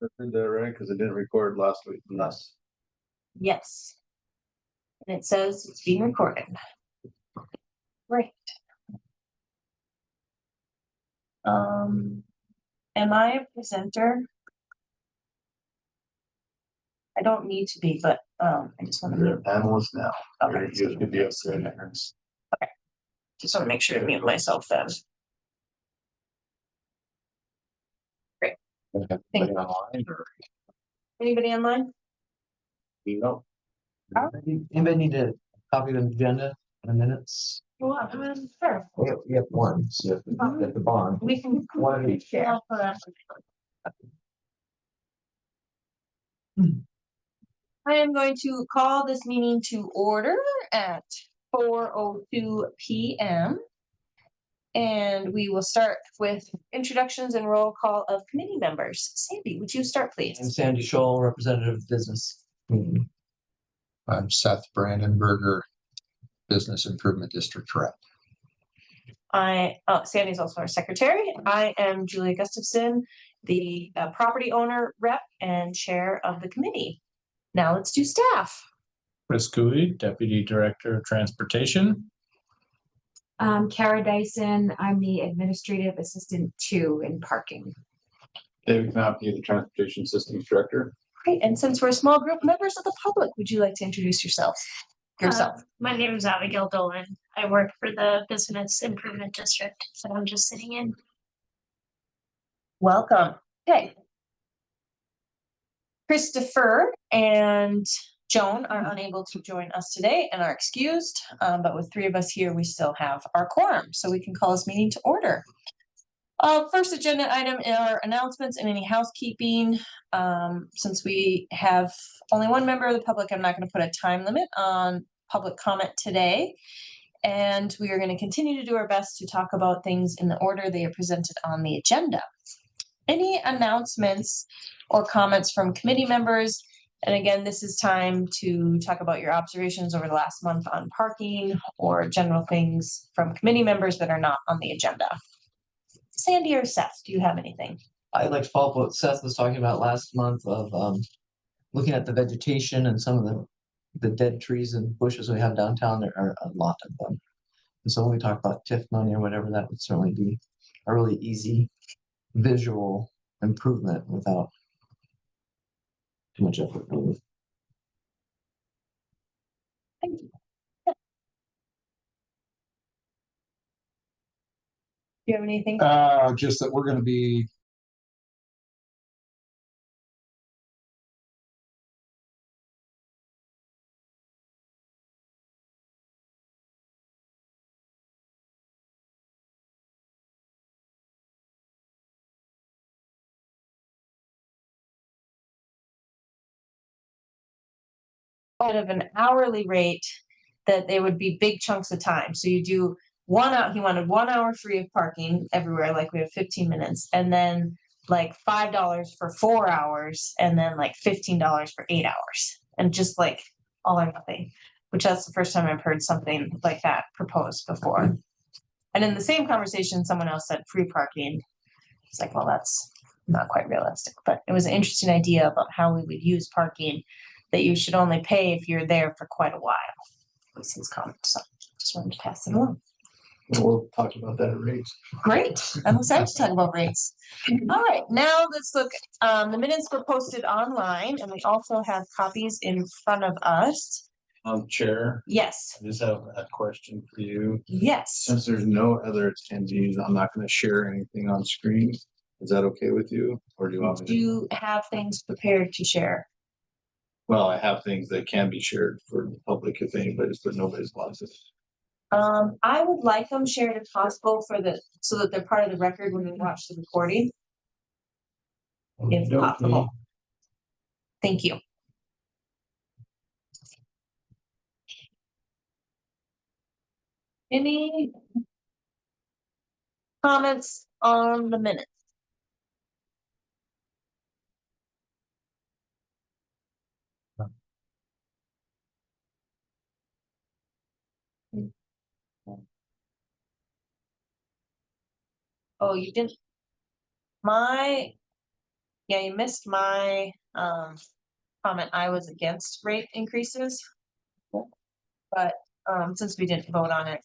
Did that right? Because it didn't record last week. Yes. And it says it's being recorded. Right. Am I a presenter? I don't need to be, but I just want to You're an analyst now. Okay. You could be up there next. Okay. Just want to make sure to mute myself then. Great. Anybody online or? Anybody online? No. Anybody need a copy of the agenda in the minutes? Well, sure. We have one, so at the bottom. We can. One of each. Yeah. I am going to call this meeting to order at 4:02 p.m. And we will start with introductions and roll call of committee members. Sandy, would you start, I'm please? Sandy Scholl, representative of business. I'm Seth Brandenberger, Business Improvement District Rep. Sandy's also our secretary. I am Julia Gustafson, the property owner rep and chair of the committee. Now let's do staff. Chris Cooley, Deputy Director of Transportation. Kara Dyson, I'm the Administrative Assistant 2 in parking. David Knopke, the Transportation Systems Director. Great, and since we're a small group, members of the public, would you like to introduce yourself? My name is Abigail Dolan. I work for the Business Improvement District, so I'm just sitting in. Welcome. Okay. Christopher and Joan are unable to join us today and are excused, but with 3 of us here, we still have our quorum, so we can call this meeting to order. First agenda item are announcements and any housekeeping. Since we have only one member of the public, I'm not going to put a time limit on public comment today. And we are going to continue to do our best to talk about things in the order they are presented on the agenda. Any announcements or comments from committee members? And again, this is time to talk about your observations over the last month on parking or general things from committee members that are not on the agenda. Sandy or Seth, do you have anything? I'd like to follow up what Seth was talking about last month of looking at the vegetation and some of the dead trees and bushes we have downtown. There are a lot of them. And so when we talk about TIF money or whatever, that would certainly be a really easy visual improvement without too much effort. Really. Thank you. Do you have anything? Just that we're going to be Of an hourly rate that they would be big chunks of time. So you do he wanted 1 hour free of parking everywhere, like we have 15 minutes, and then like $5 for 4 hours, and then like $15 for 8 hours, and just like all or nothing, which that's the first time I've heard something like that proposed before. And in the same conversation, someone else said free parking. It's like, well, that's not quite realistic, but it was an interesting idea about how we would use parking, that you should only pay if you're there for quite a while. Was his comment, so just wanted to pass it along. We'll talk about that at rates. Great, I'm excited to talk about rates. All right, now let's look. The minutes were posted online, and we also have copies in front of us. Chair, Yes. I just have a question for you. Yes. Since there's no other attendees, I'm not going to share anything on screen. Is that okay with you? Or do you want me to? Do you have things prepared to share? Well, I have things that can be shared for the public if anybody's, but nobody's wants it. I would like them shared if possible so that they're part of the record when we watch the recording. If possible. Thank you. Any comments on the minutes? Oh, you didn't. My Yeah, you missed my comment. I was against rate increases. But since we didn't vote on it,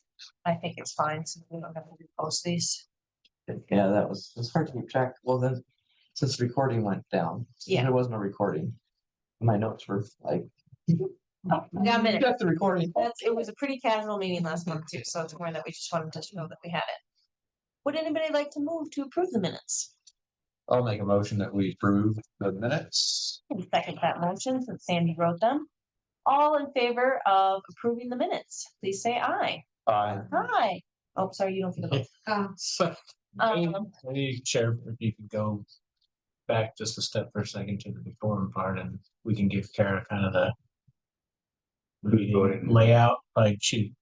I think it's fine, so we don't have to repost these. Yeah, it's hard to keep track. Well, then, since the recording went down. Yeah. There wasn't a recording. My notes were like. Oh, we got a minute. Got the recording. It was a pretty casual meeting last month too, so it's more that we just wanted to know that we had it. Would anybody like to move to approve the minutes? I'll make a motion that we approve the minutes. And second that motion since Sandy wrote them. All in favor of approving the minutes, please say aye. Aye. Oh, sorry, you don't get a vote. So, maybe Chair, if you could go back just a step for a second to the decorum part, and we can give Kara kind of the meeting voting? layout, like she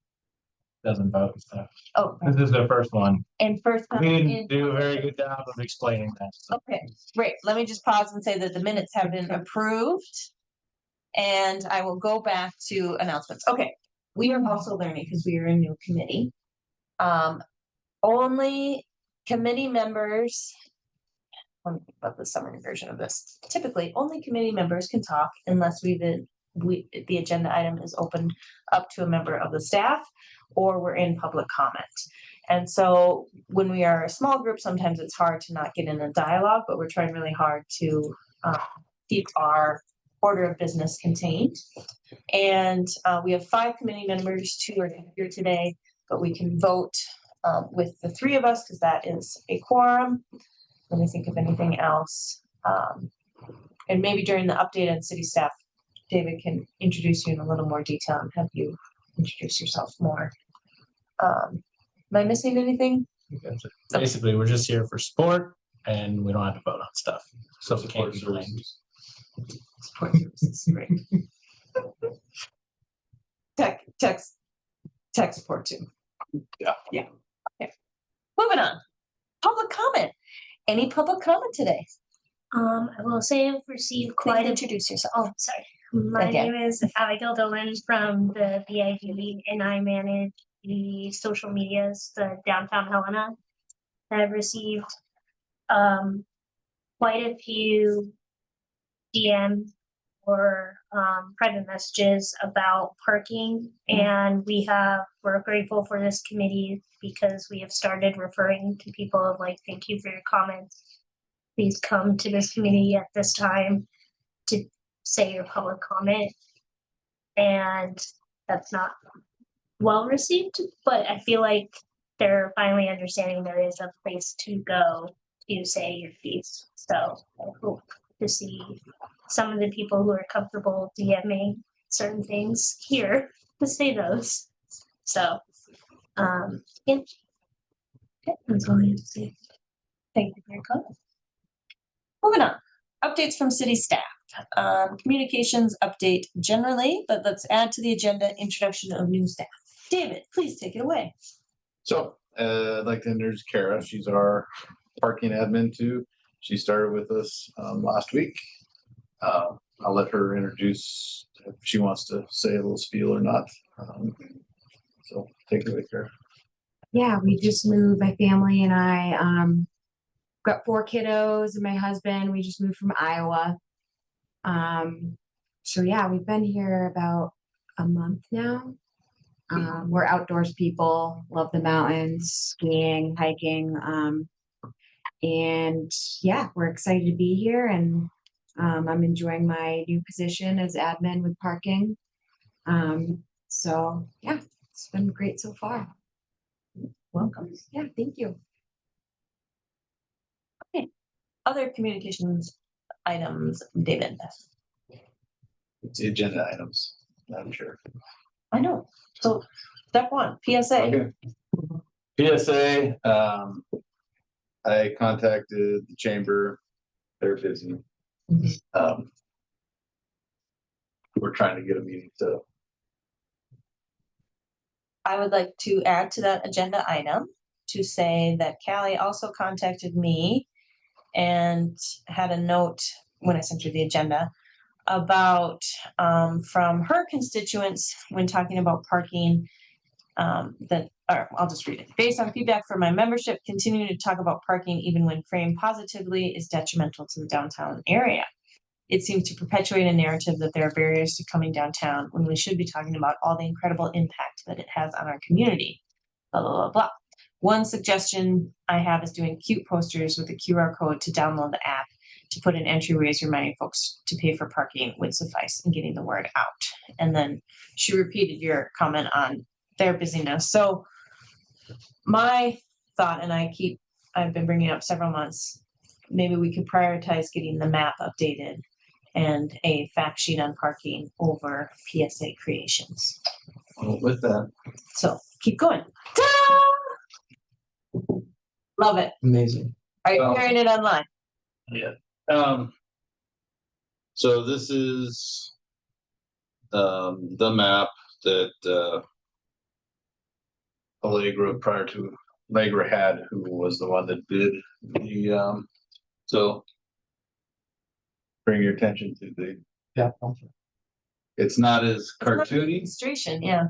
doesn't vote and stuff. Oh, This is the first one. and first. We didn't do a very good job of explaining that. so. Okay, great. Let me just pause and say that the minutes have been approved. And I will go back to announcements. Okay, we are also learning because we are a new committee. Only committee members. Let me think about the summary version of this. Typically, only committee members can talk unless the agenda item is opened up to a member of the staff or we're in public comment. And so when we are a small group, sometimes it's hard to not get in a dialogue, but we're trying really hard to keep our order of business contained. And we have 5 committee members, 2 are here today, but we can vote with the 3 of us because that is a quorum. Let me think of anything else. And maybe during the update on city staff, David can introduce you in a little more detail and have you introduce yourself more. Am I missing anything? That's it. Basically, we're just here for support and we don't have to vote on stuff. So we can't be blamed. Support services, great. Tech support too. Yeah. Yeah, okay. Moving on. Public comment. Any public comment today? I will say I've received Please quite a. introduce yourself. Oh, sorry. My Again. name is Abigail Dolan from the BID and I manage the social medias, the downtown Helena. I've received quite a few DM or private messages about parking, and we're grateful for this committee because we have started referring to people of like, thank you for your comments. Please come to this committee at this time to say your public comment. And that's not well received, but I feel like they're finally understanding there is a place to go to say your piece. So I hope to see some of the people who are comfortable DMing certain things here to say those. So, yeah. Okay, that's all I have to say. Thank you for your comment. Moving on, updates from city staff. Communications update generally, but let's add to the agenda introduction of new staff. David, please take it away. So, I'd like to introduce Kara. She's our parking admin too. She started with us last week. I'll let her introduce if she wants to say a little spiel or not. So take it away, Kara. Yeah, we just moved, my family and I, got 4 kiddos and my husband, we just moved from Iowa. So yeah, we've been here about a month now. We're outdoors people, love the mountains, skiing, hiking. And yeah, we're excited to be here and I'm enjoying my new position as admin with parking. So yeah, it's been great so far. Welcome. Yeah, thank you. Other communications items, David. It's the agenda items, I'm sure. I know. So step 1, PSA. Okay. PSA, I contacted the chamber. They're busy. We're trying to get a meeting to. I would like to add to that agenda item to say that Callie also contacted me and had a note when I sent her the agenda about from her constituents when talking about parking. or I'll just read it. Based on feedback from my membership, continuing to talk about parking even when framed positively is detrimental to the downtown area. It seems to perpetuate a narrative that there are barriers to coming downtown when we should be talking about all the incredible impact that it has on our community. Blah, blah, blah, blah. One suggestion I have is doing cute posters with a QR code to download the app to put in entryways reminding folks to pay for parking would suffice in getting the word out. And then she repeated your comment on their busyness. So my thought, and I've been bringing it up several months, maybe we could prioritize getting the map updated and a fact sheet on parking over PSA creations. Well, with that, So keep going. Ta-da! Love it. Amazing. Are you Well- hearing it online? yeah. So this is the map that Allegra prior to Allegra had, who was the one that did the so bring your attention to the, Yeah. it's not as cartoony, Illustration, yeah.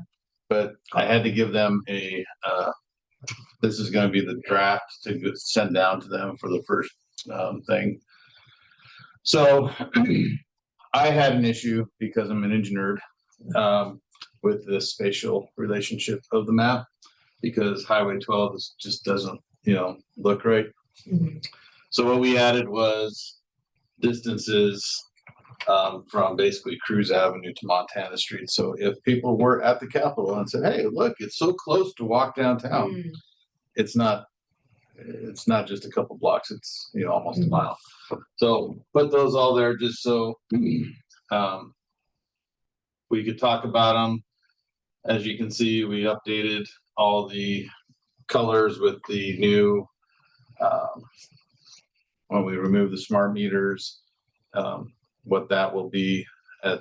but I had to give them a this is gonna be the draft to send down to them for the first thing. So I had an issue because I'm an engineer with the spatial relationship of the map, because Highway 12 just doesn't, look right. Mhm. So what we added was distances from basically Cruz Avenue to Montana Street. So if people were at the Capitol and said, hey, look, it's so close to walk downtown, Mm. it's not just a couple blocks, it's almost a Mhm. mile. So put those all there just so we could talk about them. As you can see, we updated all the colors with the new when we remove the smart meters, what that will be at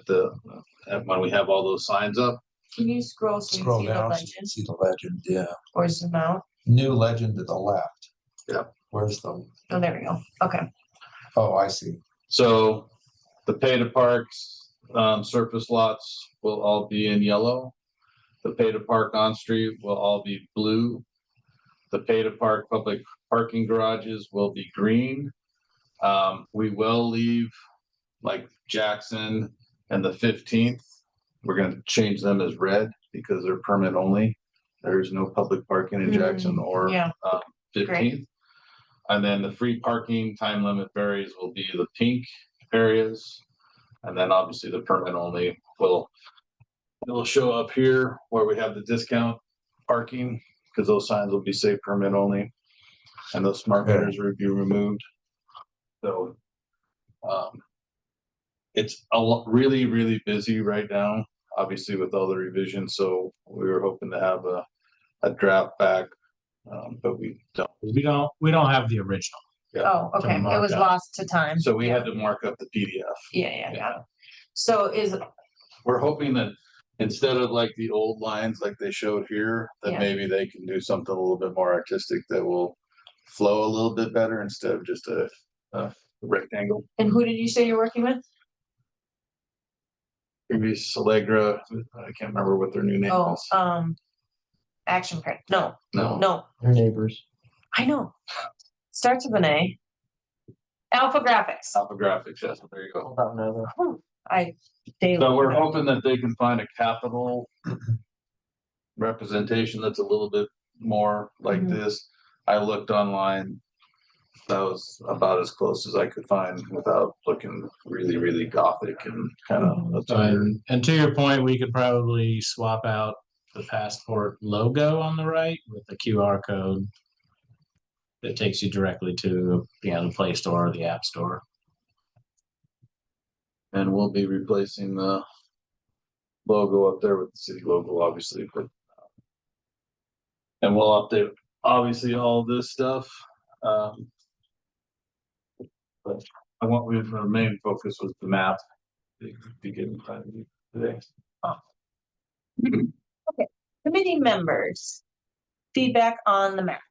when we have all those signs up. Can you scroll so you Scroll see the down, so you legend can see the legend, yeah. or zoom out? New legend to the left. Yeah. Where's the, Oh, there we go. Okay. oh, I see. So the pay to parks, surface lots will all be in yellow. The pay to park on street will all be blue. The pay to park public parking garages will be green. We will leave like Jackson and the 15th. We're gonna change them as red because they're permit only. There's no public parking in Jackson or Yeah. 15th. And then the free parking time limit varies will be the pink areas. And then obviously the permit only it'll show up here where we have the discount parking, because those signs will be say permit only. And those smart Okay. meters will be removed. So it's really, really busy right now, obviously with all the revisions. So we were hoping to have a draft back, but we don't. We don't have the original. Oh, okay. It mark was up. lost to time. So we had to mark up the PDF. Yeah, got it. So We're hoping that instead of like the old lines like they showed here, that Yeah. maybe they can do something a little bit more artistic that will flow a little bit better instead of just a rectangle. and who did you say you're working with? Previous Allegra, I can't remember what their new name Oh, is. Action Card. No, No, no, Your neighbors. I know. Starts with an A. Alpha Graphics. Alpha Graphics, yes, there you go. About another. So we're hoping that they can find a capital representation that's a little bit more like Mhm. this. I looked online. That was about as close as I could find without looking really, really gothic and kind of obscure. And to your point, we could probably swap out the passport logo on the right with the QR code that takes you directly to the Play Store or the App Store. And we'll be replacing the logo up there with the city logo, obviously, but and we'll update obviously all this stuff. But our main focus was the map. Beginning today. Committee members. Feedback on the map.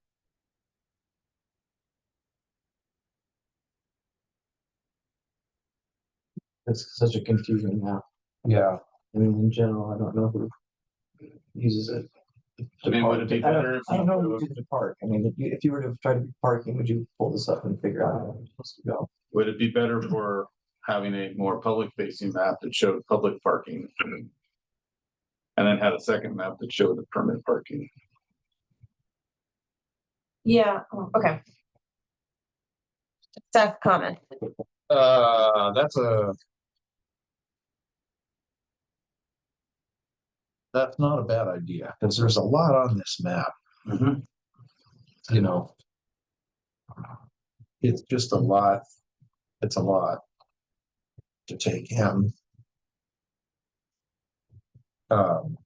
It's such a confusing map. Yeah, I mean, in general, I don't know who uses it. I mean, would it be I don't- better if I don't know you- what you do to park. I mean, if you were to try to be parking, would you pull this up and figure out how you're supposed to go? Would it be better for having a more public facing map that showed public parking? And then had a second map that showed the permit parking? Yeah, okay. Staff comment. That's not a bad idea, because there's a lot on this map, you know. It's just a lot, it's a lot to take in. Um,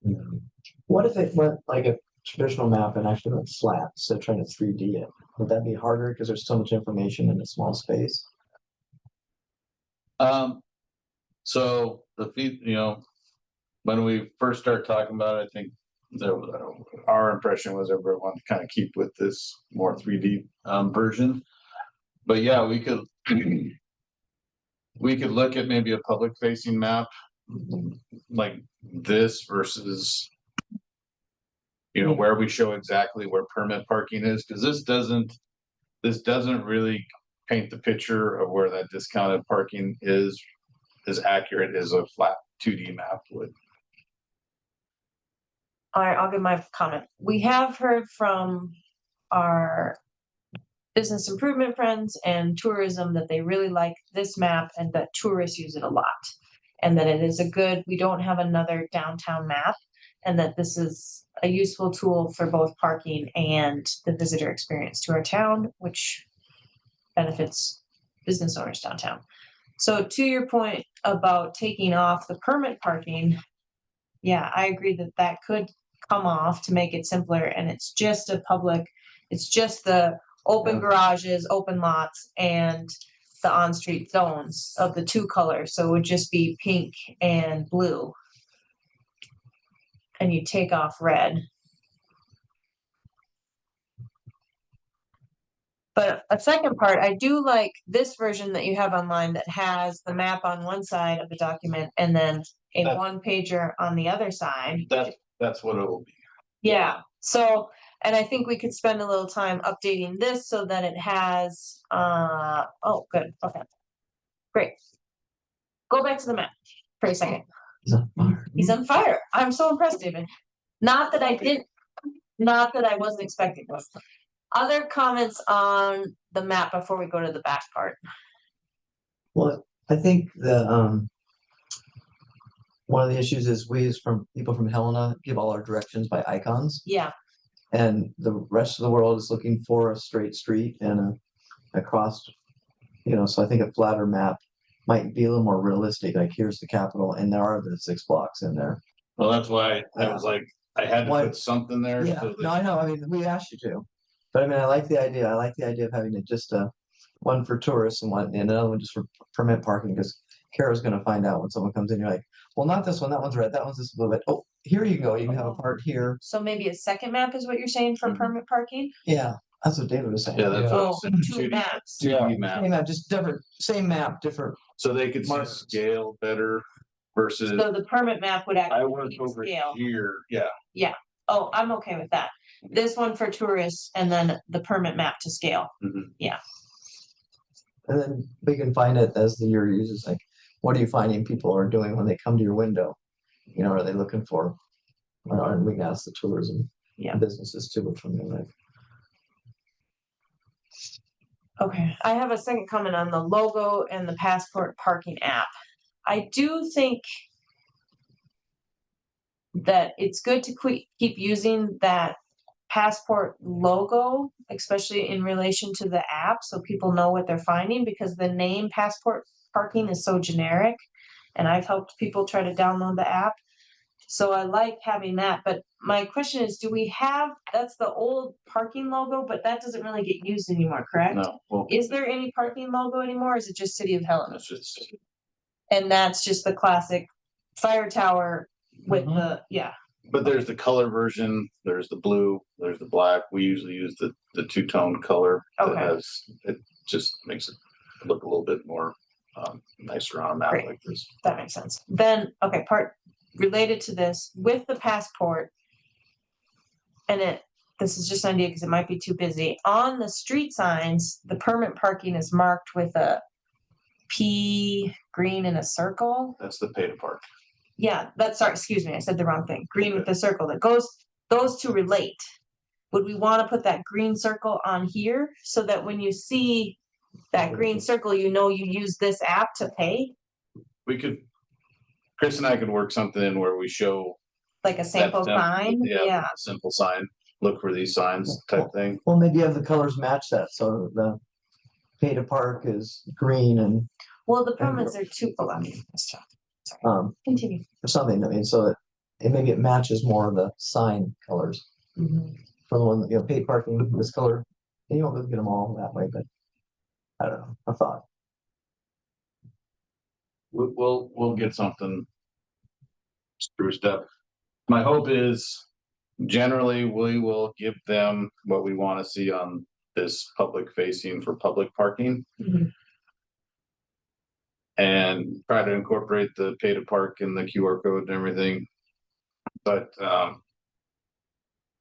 you know, What if it went like a traditional map and actually went flat, instead of trying to 3D it? Would that be harder because there's so much information in a small space? So the feed, when we first started talking about it, I think our impression was everyone wanted to kind of keep with this more 3D version. But yeah, we could look at maybe a public facing map like this versus where we show exactly where permit parking is, because this doesn't really paint the picture of where that discounted parking is as accurate as a flat 2D map would. All right, I'll give my comment. We have heard from our business improvement friends and tourism that they really like this map and that tourists use it a lot. And that it is we don't have another downtown map, and that this is a useful tool for both parking and the visitor experience to our town, which benefits business owners downtown. So to your point about taking off the permit parking, yeah, I agree that could come off to make it simpler, and it's just the open garages, open lots, and the on-street zones of the two colors, so it would just be pink and blue. And you take off red. But a second part, I do like this version that you have online that has the map on one side of the document and then a That's- one pager on the other side. That's what it will be. Yeah, so, and I think we could spend a little time updating this so that it has, oh, good, okay. Great. Go back to the map for a second. He's on fire. I'm so impressed, David. Not that I wasn't expecting this. Other comments on the map before we go to the back part? Well, I think one of the issues is people from Helena give all our directions by icons, Yeah, and the rest of the world is looking for a straight street and a cross. So I think a flatter map might be a little more realistic. Like, here's the capital, and there are the 6 blocks in there. Well, that's why I was like, I had to Why- put something there. Yeah, so that- no, I know. I mean, we asked you to, but I mean, I like the idea. I like the idea of having it just one for tourists and another one just for permit parking, because Kara's going to find out when someone comes in. You're like, well, not this one. That one's red. That one's this little bit. Oh, here you go. You can have a part here. so maybe a second map is what you're saying for Mhm. permit parking? Yeah, that's what David was saying. Yeah, that's what I Oh, was saying. 2 maps. 2D map. Same map, just different. Same map, different. So they could see Markers. scale better versus So the permit map would I actually work be over scale. here. Yeah. Oh, I'm okay with that. This one for tourists and then the permit map to scale. And then we can find it as the year uses, like, what are you finding people are doing when they come to your window? Are they looking for? And we can ask the tourism businesses too, which one they like. Okay, I have a second comment on the logo and the passport parking app. I do think that it's good to keep using that passport logo, especially in relation to the app, so people know what they're finding, because the name passport parking is so generic. And I've helped people try to download the app. So I like having that, but my question is, that's the old parking logo, but that doesn't really get used anymore, correct? No, well, Is there any parking logo anymore, or is it just City of Helena? that's just, And that's just the classic fire tower with Mhm. but there's the color version, there's the blue, there's the black. We usually use the two-tone color. That Okay. it just makes it look a little bit more nicer on a map Great. like this. That makes sense. Then, okay, part related to this, with the passport. And this is just an idea because it might be too busy. On the street signs, the permit parking is marked with a P green in a circle. That's the pay to park. Yeah, sorry, excuse me, I said the wrong thing. Green with the circle that goes, those two relate. Would we want to put that green circle on here so that when you see that green circle, you know you use this app to pay? We could, Chris and I could work something in where we show. Like a sample that temp- sign? Yeah. a simple sign, look for these signs type thing. Well, maybe have the colors match that, so the pay to park is green and, Well, the permits are two, oh, I mean, let's talk. Continue. or something, I mean, so that maybe it matches more of the sign colors. Mhm. For the one, that, paid parking, this color, and you don't really get them all that way, but I don't know, I thought. We'll get something spruced up. My hope is generally we will give them what we want to see on this public facing for public parking. Mhm. And try to incorporate the pay to park in the QR code and everything. But,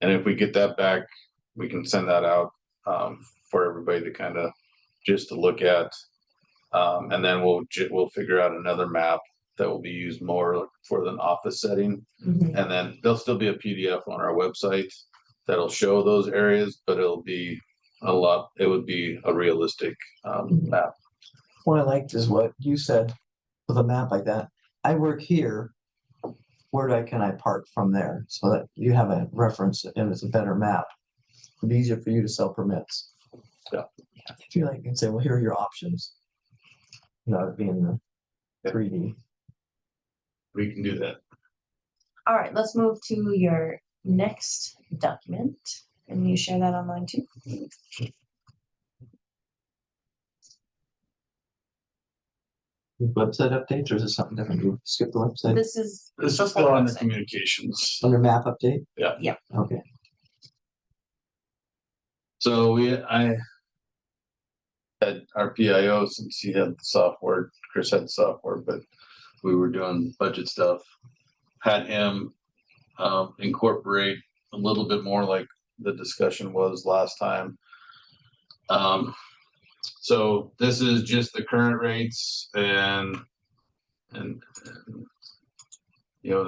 and if we get that back, we can send that out, for everybody to kind of, just to look at. And then we'll figure out another map that will be used more for an office setting. Mhm. And then there'll still be a PDF on our website that'll show those areas, but it would be a realistic, map. What I liked is what you said with a map like that. I work here. Where can I park from there? So that you have a reference and it's a better map. It'd be easier for you to sell permits. Yeah. If you like, you can say, well, here are your options. It being the 3D. We can do that. All right, let's move to your next document. And you share that online too? Website updates, or is it something different? You skip the website This is. It's just before the on the website. communications. under map update? Yeah. Yeah. Okay. So I had our PIO, since he had the software, Chris had the software, but we were doing budget stuff. Had him incorporate a little bit more like the discussion was last time. So this is just the current rates and the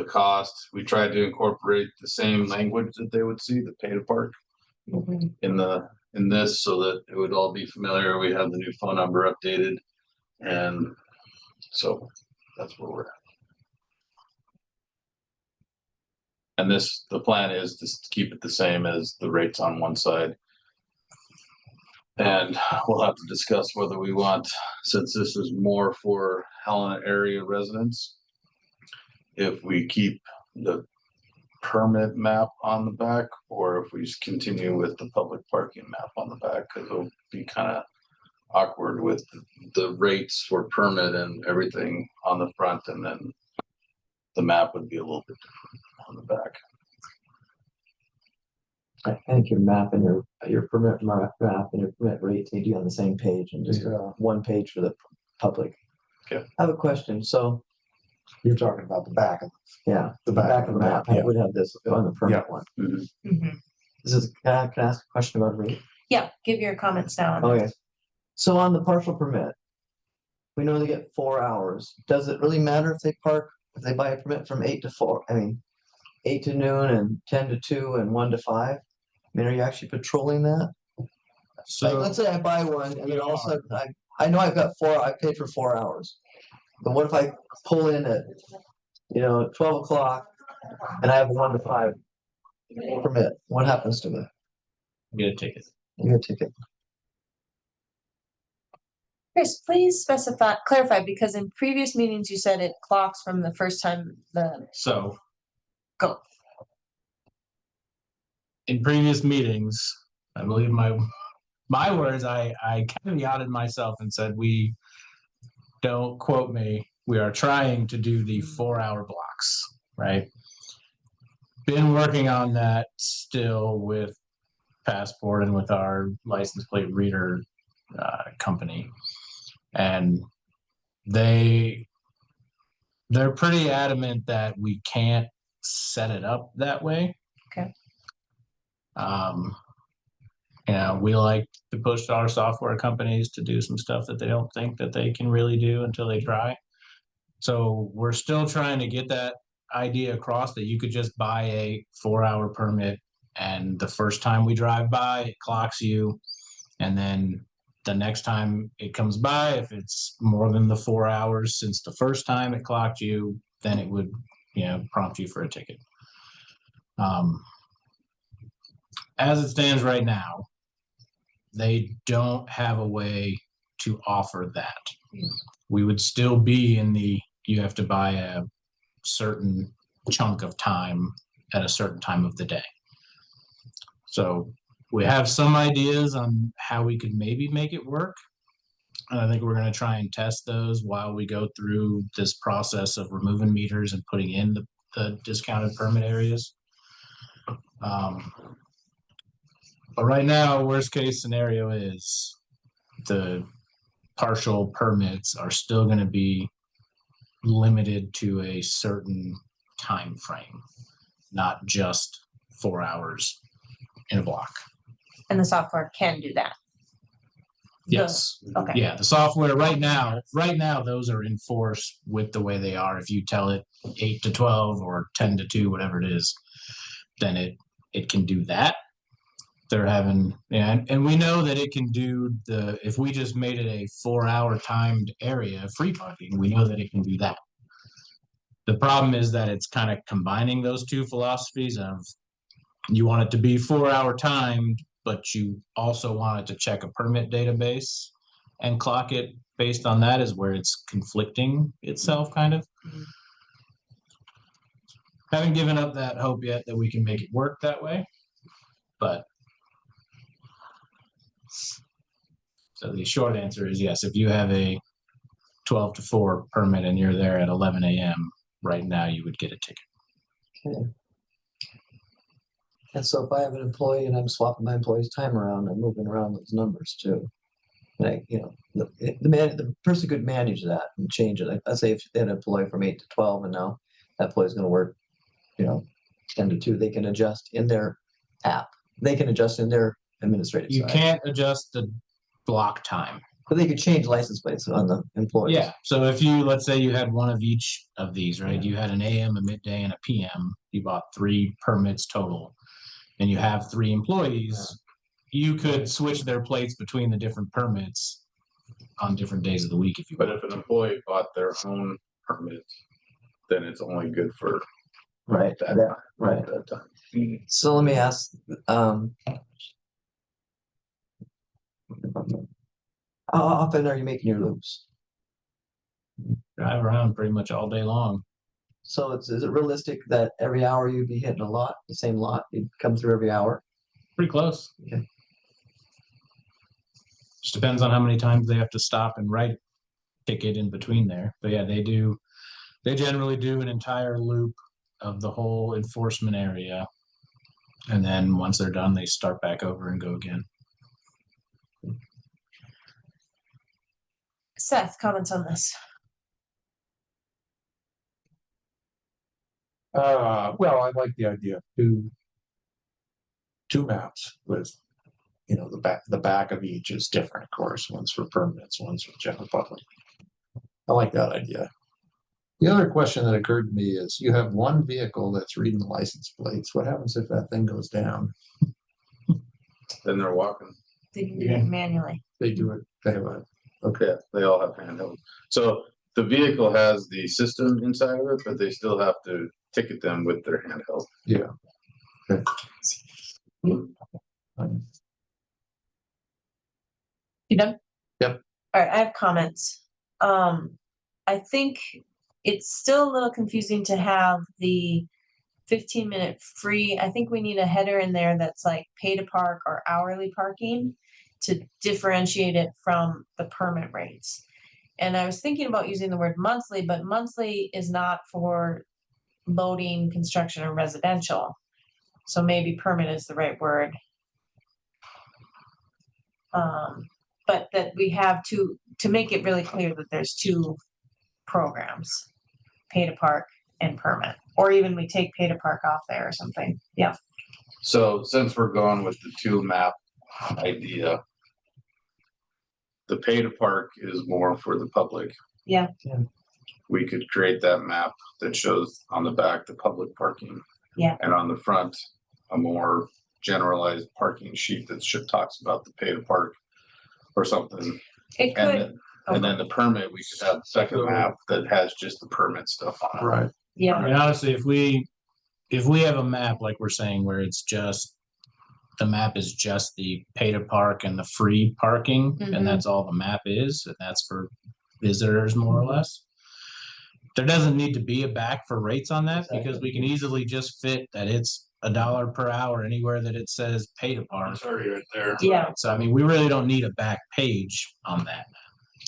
cost. We tried to incorporate the same language that they would see, the pay to park, Mhm. in this, so that it would all be familiar. We have the new phone number updated, and so that's where we're at. And the plan is just to keep it the same as the rates on one side. And we'll have to discuss whether we want, since this is more for Helena area residents, if we keep the permit map on the back, or if we just continue with the public parking map on the back, because it'll be kind of awkward with the rates for permit and everything on the front, and then the map would be a little bit different on the back. I think your map and your permit map and your permit rates need to be on the same page and just one page for the public. Okay. I have a question. So You're talking about the back of the back of the map, I would have this on the permit one. Mhm. Can I ask a question about rate? Yeah, give your comments now. Okay. So on the partial permit, we know they get 4 hours. Does it really matter if they buy a permit from 8 to 4? I mean, 8 to noon and 10 to 2 and 1 to 5? I mean, are you actually patrolling that? Like, So let's say I buy one and then all of a sudden I know I've got I paid for 4 hours. But what if I pull in at 12 o'clock and I have a 1 to 5 permit? What happens to me? I'm gonna take it. You get a ticket. Chris, please clarify, because in previous meetings you said it clocks from the first time So go. in previous meetings, I believe my words, I caveated myself and said, we don't quote me. We are trying to do the 4-hour blocks, right? Been working on that still with Passport and with our license plate reader company. And they're pretty adamant that we can't set it up that way. Okay. We like to push our software companies to do some stuff that they don't think that they can really do until they try. So we're still trying to get that idea across that you could just buy a 4-hour permit, and the first time we drive by, it clocks you. And then the next time it comes by, if it's more than the 4 hours since the first time it clocked you, then it would, prompt you for a ticket. As it stands right now, they don't have a way to offer that. We would still be in you have to buy a certain chunk of time at a certain time of the day. So we have some ideas on how we could maybe make it work. And I think we're going to try and test those while we go through this process of removing meters and putting in the discounted permit areas. But right now, worst case scenario is the partial permits are still going to be limited to a certain time frame, not just 4 hours in a block. And the software can do that. Yes. Okay. Yeah, the software right now, those are enforced with the way they are. If you tell it 8 to 12 or 10 to 2, whatever it is, then it can do that. They're having, and we know that it can do if we just made it a 4-hour timed area, free parking, we know that it can do that. The problem is that it's kind of combining those two philosophies of you want it to be 4-hour timed, but you also want it to check a permit database and clock it based on that, is where it's conflicting itself kind of. Haven't given up that hope yet that we can make it work that way, but so the short answer is yes. If you have a 12 to 4 permit and you're there at 11 a.m. right now, you would get a ticket. Okay. And so if I have an employee and I'm swapping my employee's time around, I'm moving around those numbers too. Like, the person could manage that and change it. Like, let's say if they had an employee from 8 to 12 and now that employee's going to work, 10 to 2, they can adjust in their app. They can adjust in their administrative You side. can't adjust the block time. But they could change license plates on the employees. Yeah. So if let's say you had one of each of these, right? You had an AM, a midday, and a PM. You bought 3 permits total, and you have 3 employees. You could switch their plates between the different permits on different days of the week if you But want. if an employee bought their own permit, then it's only good for Right. that Yeah, time. right. That time. So let me ask, how often are you making your loops? Drive around pretty much all day long. So is it realistic that every hour you'd be hitting a lot, the same lot, you'd come through every hour? Pretty close. Okay. Just depends on how many times they have to stop and write a ticket in between there. But yeah, they generally do an entire loop of the whole enforcement area. And then once they're done, they start back over and go again. Seth, comments on this? Well, I like the idea of two maps with, the back of each is different, of course. One's for permits, one's for general public. I like that idea. The other question that occurred to me is you have one vehicle that's reading the license plates. What happens if that thing goes down? Then they're walking. They can do it manually. They do it, they have a, Okay, they all have handheld. So the vehicle has the system inside of it, but they still have to ticket them with their handheld. yeah. Okay. You done? Yep. All right, I have comments. I think it's still a little confusing to have the 15-minute free. I think we need a header in there that's like pay to park or hourly parking to differentiate it from the permit rates. And I was thinking about using the word monthly, but monthly is not for loading, construction, or residential. So maybe permit is the right word. But that we have to make it really clear that there's two programs. Pay to park and permit, or even we take pay to park off there or something. Yeah, So since we're going with the two map idea, the pay to park is more for the public. Yeah. Yeah. We could create that map that shows on the back the public parking. Yeah. And on the front, a more generalized parking sheet that talks about the pay to park or something. it And could, then, and then the permit, we could have a second map that has just the permit stuff on it. Right. yeah, I mean, honestly, if we have a map like we're saying where it's just the map is just the pay to park and the free parking, Mhm. and that's all the map is, and that's for visitors more or less. There doesn't need to be a back for rates on that because we can easily just fit that it's $1 per hour anywhere that it says pay to park. It's already right there. yeah. So I mean, we really don't need a back page on that.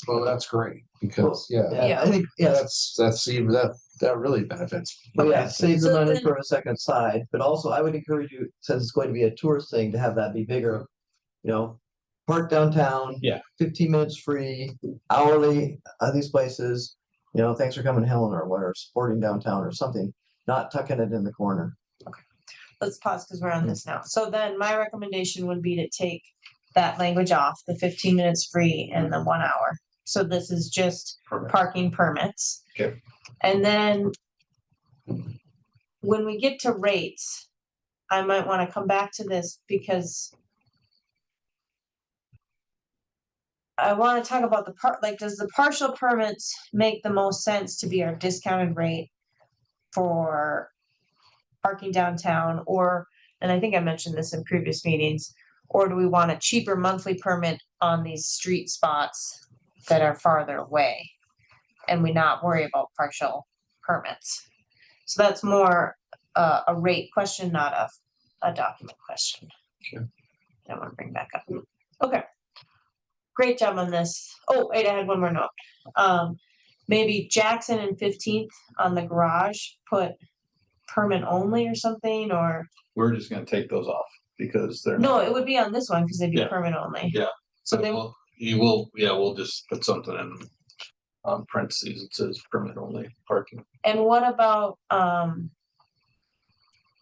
Well, that's great because, yeah, Yeah. I think, yeah, that's even that really benefits. but yeah, save the So money then- for a second side, but also I would encourage you, since it's going to be a tourist thing, to have that be bigger. You know, park downtown. Yeah. 15 minutes free, hourly at these places. You know, thanks for coming, Helen, or whatever, supporting downtown or something, not tucking it in the corner. Let's pause because we're on this now. So then my recommendation would be to take that language off, the 15 minutes free and the 1 hour. So this is just Permit. parking permits. Okay. And then when we get to rates, I might want to come back to this because I want to talk about the part, like, does the partial permits make the most sense to be our discounted rate for parking downtown, or, and I think I mentioned this in previous meetings, or do we want a cheaper monthly permit on these street spots that are farther away? And we not worry about partial permits. So that's more a rate question, not a document question. Sure. I want to bring back up. Okay. Great job on this. Oh, wait, I had one more note. Maybe Jackson and 15th on the garage, put permit only or something, or, We're just gonna take those off because they're. no, not- it would be on this one because they'd be Yeah. permit only. Yeah. So they, We'll just put something in parentheses. It says permit only parking. and what about,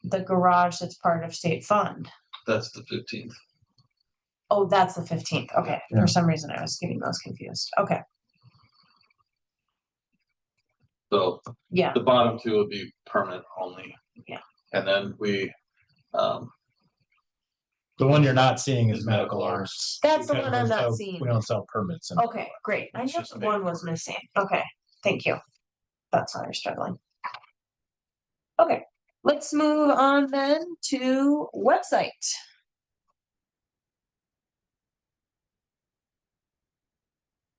the garage that's part of state fund? That's the 15th. Oh, that's the 15th. Okay, Yeah. for some reason I was getting those confused. Okay, So yeah, the bottom two would be permit only. Yeah. And then we, The one you're not seeing is Is medical medical arts. That's the because one I'm we not don't- seeing. We don't sell permits. in okay, great. I It's knew just the one was paperwork. missing. Okay, thank you. That's why you're struggling. Okay, let's move on then to website.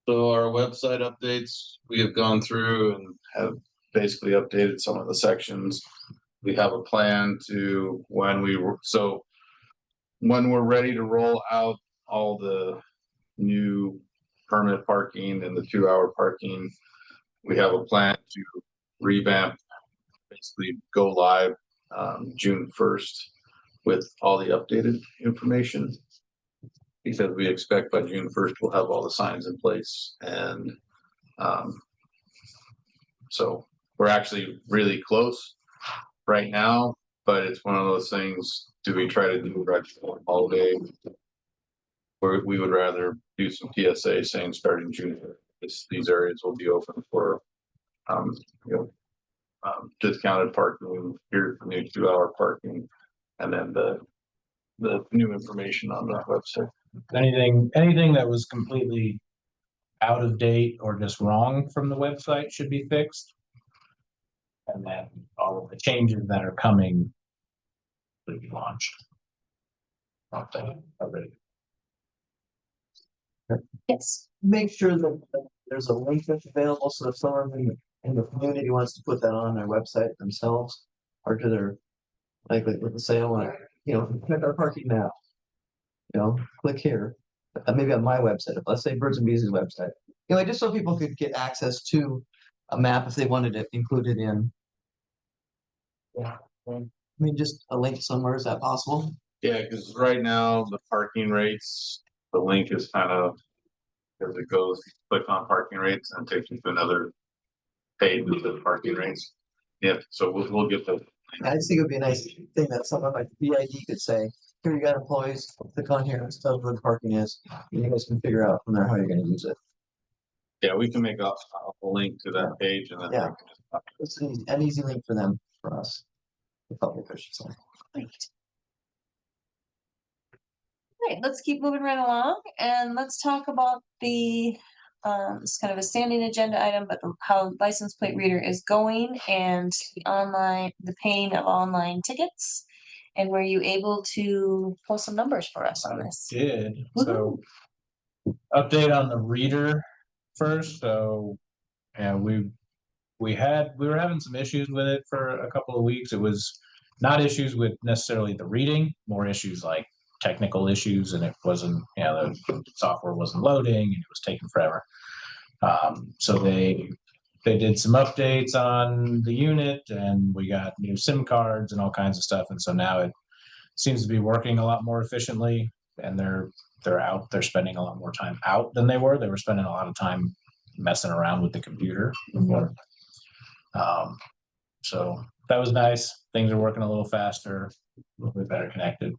so our website updates, we have gone through and have basically updated some of the sections. We have a plan to when when we're ready to roll out all the new permit parking and the 2-hour parking, we have a plan to revamp, basically go live June 1st with all the updated information. Because we expect by June 1st, we'll have all the signs in place and so we're actually really close right now, but it's one of those things, do we try to do right before holiday? Or we would rather do some PSA saying starting June, these areas will be open for discounted parking, here's the new 2-hour parking, and then the new information on the website. Anything that was completely out of date or just wrong from the website should be fixed. And then all of the changes that are coming will be launched. Okay, already. Yes. Make sure that there's a link that's available, so if someone in the community wants to put that on their website themselves, or to their, like, let's say I want, check our parking now. Click here, maybe on my website, let's say Birds and Bees' website, just so people could get access to a map if they wanted to include it in. Yeah, I mean, just a link somewhere, is that possible? Yeah, because right now the parking rates, the link is kind of, as it goes, you click on parking rates and it takes you to another paid with the parking rates. Yeah, so we'll get the, I just think it would be a nice thing that someone like BID could say, here you got employees, click on here, and tell where the parking is. And you guys can figure out from there how you're gonna use it. yeah, we can make a link to that page and then. Yeah. It's an easy link for them, for us. The public, I should say. Right, let's keep moving right along and let's talk about the, it's kind of a standing agenda item, but how license plate reader is going and the online, the paying of online tickets. And were you able to pull some numbers for us on this? Did, so update on the reader first, so, yeah, we were having some issues with it for a couple of weeks. It was not issues with necessarily the reading, more issues like technical issues, and it wasn't, the software wasn't loading and it was taking forever. So they did some updates on the unit and we got new SIM cards and all kinds of stuff. And so now it seems to be working a lot more efficiently, and they're spending a lot more time out than they were. They were spending a lot of time messing around with the computer before. So that was nice. Things are working a little faster, a little bit better connected.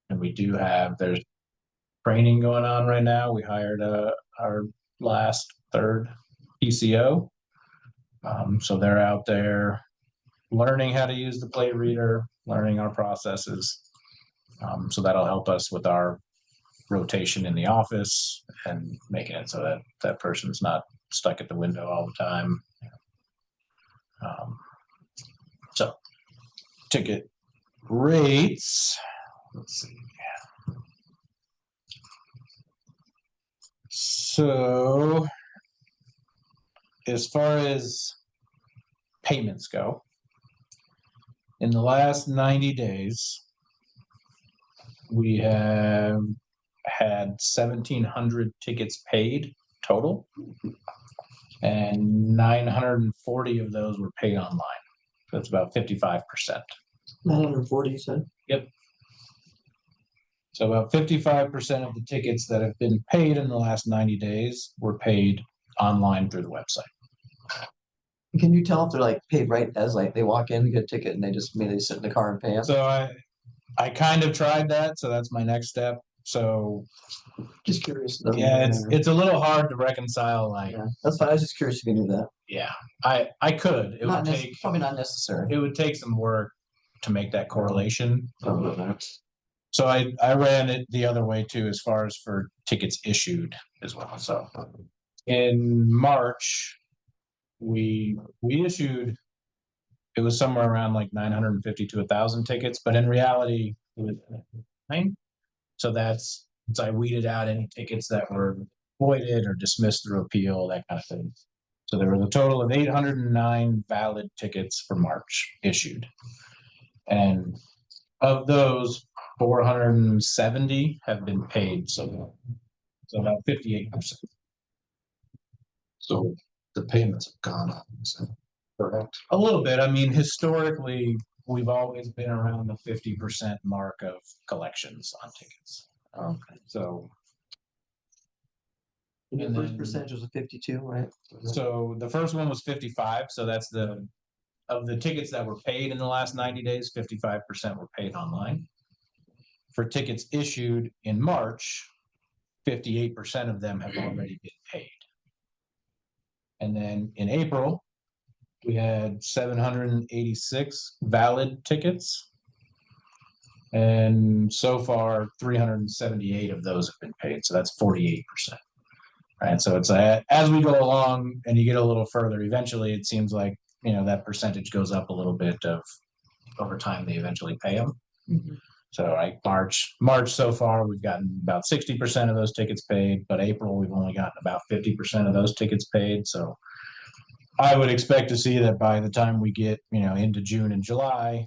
And we do have, there's training going on right now. We hired our last third PCO. So they're out there learning how to use the plate reader, learning our processes. So that'll help us with our rotation in the office and making it so that that person's not stuck at the window all the time. So ticket rates, let's see. So as far as payments go, in the last 90 days, we have had 1,700 tickets paid total, and 940 of those were paid online. That's about 55%. 940, you said? Yep. So about 55% of the tickets that have been paid in the last 90 days were paid online through the website. Can you tell if they're like paid right as like they walk in, get a ticket, and they just immediately sit in the car and pay us? So I kind of tried that, so that's my next step. So Just curious. yeah, it's a little hard to reconcile. Like, Yeah, that's fine. I was just curious if you knew that. yeah, I could. It would take Probably not necessary. it would take some work to make that correlation. Probably not. So I ran it the other way too, as far as for tickets issued as well. So in March, we issued, it was somewhere around like 950 to 1,000 tickets, but in reality, it was 9. So that's, I weeded out any tickets that were voided or dismissed through appeal, that kind of thing. So there was a total of 809 valid tickets for March issued. And of those, 470 have been paid, so about 58%. So the payments have gone up, is that correct? A little bit. I mean, historically, we've always been around the 50% mark of collections on tickets. Okay. So, And your And first then- percentage was a 52, right? so the first one was 55. So that's of the tickets that were paid in the last 90 days, 55% were paid online. For tickets issued in March, 58% of them have already been paid. And then in April, we had 786 valid tickets. And so far, 378 of those have been paid. So that's 48%. Right. So it's as we go along and you get a little further, eventually it seems like, that percentage goes up a little bit of over time, they eventually pay them. Mhm. So like March so far, we've gotten about 60% of those tickets paid, but April, we've only gotten about 50% of those tickets paid. So I would expect to see that by the time we get, into June and July,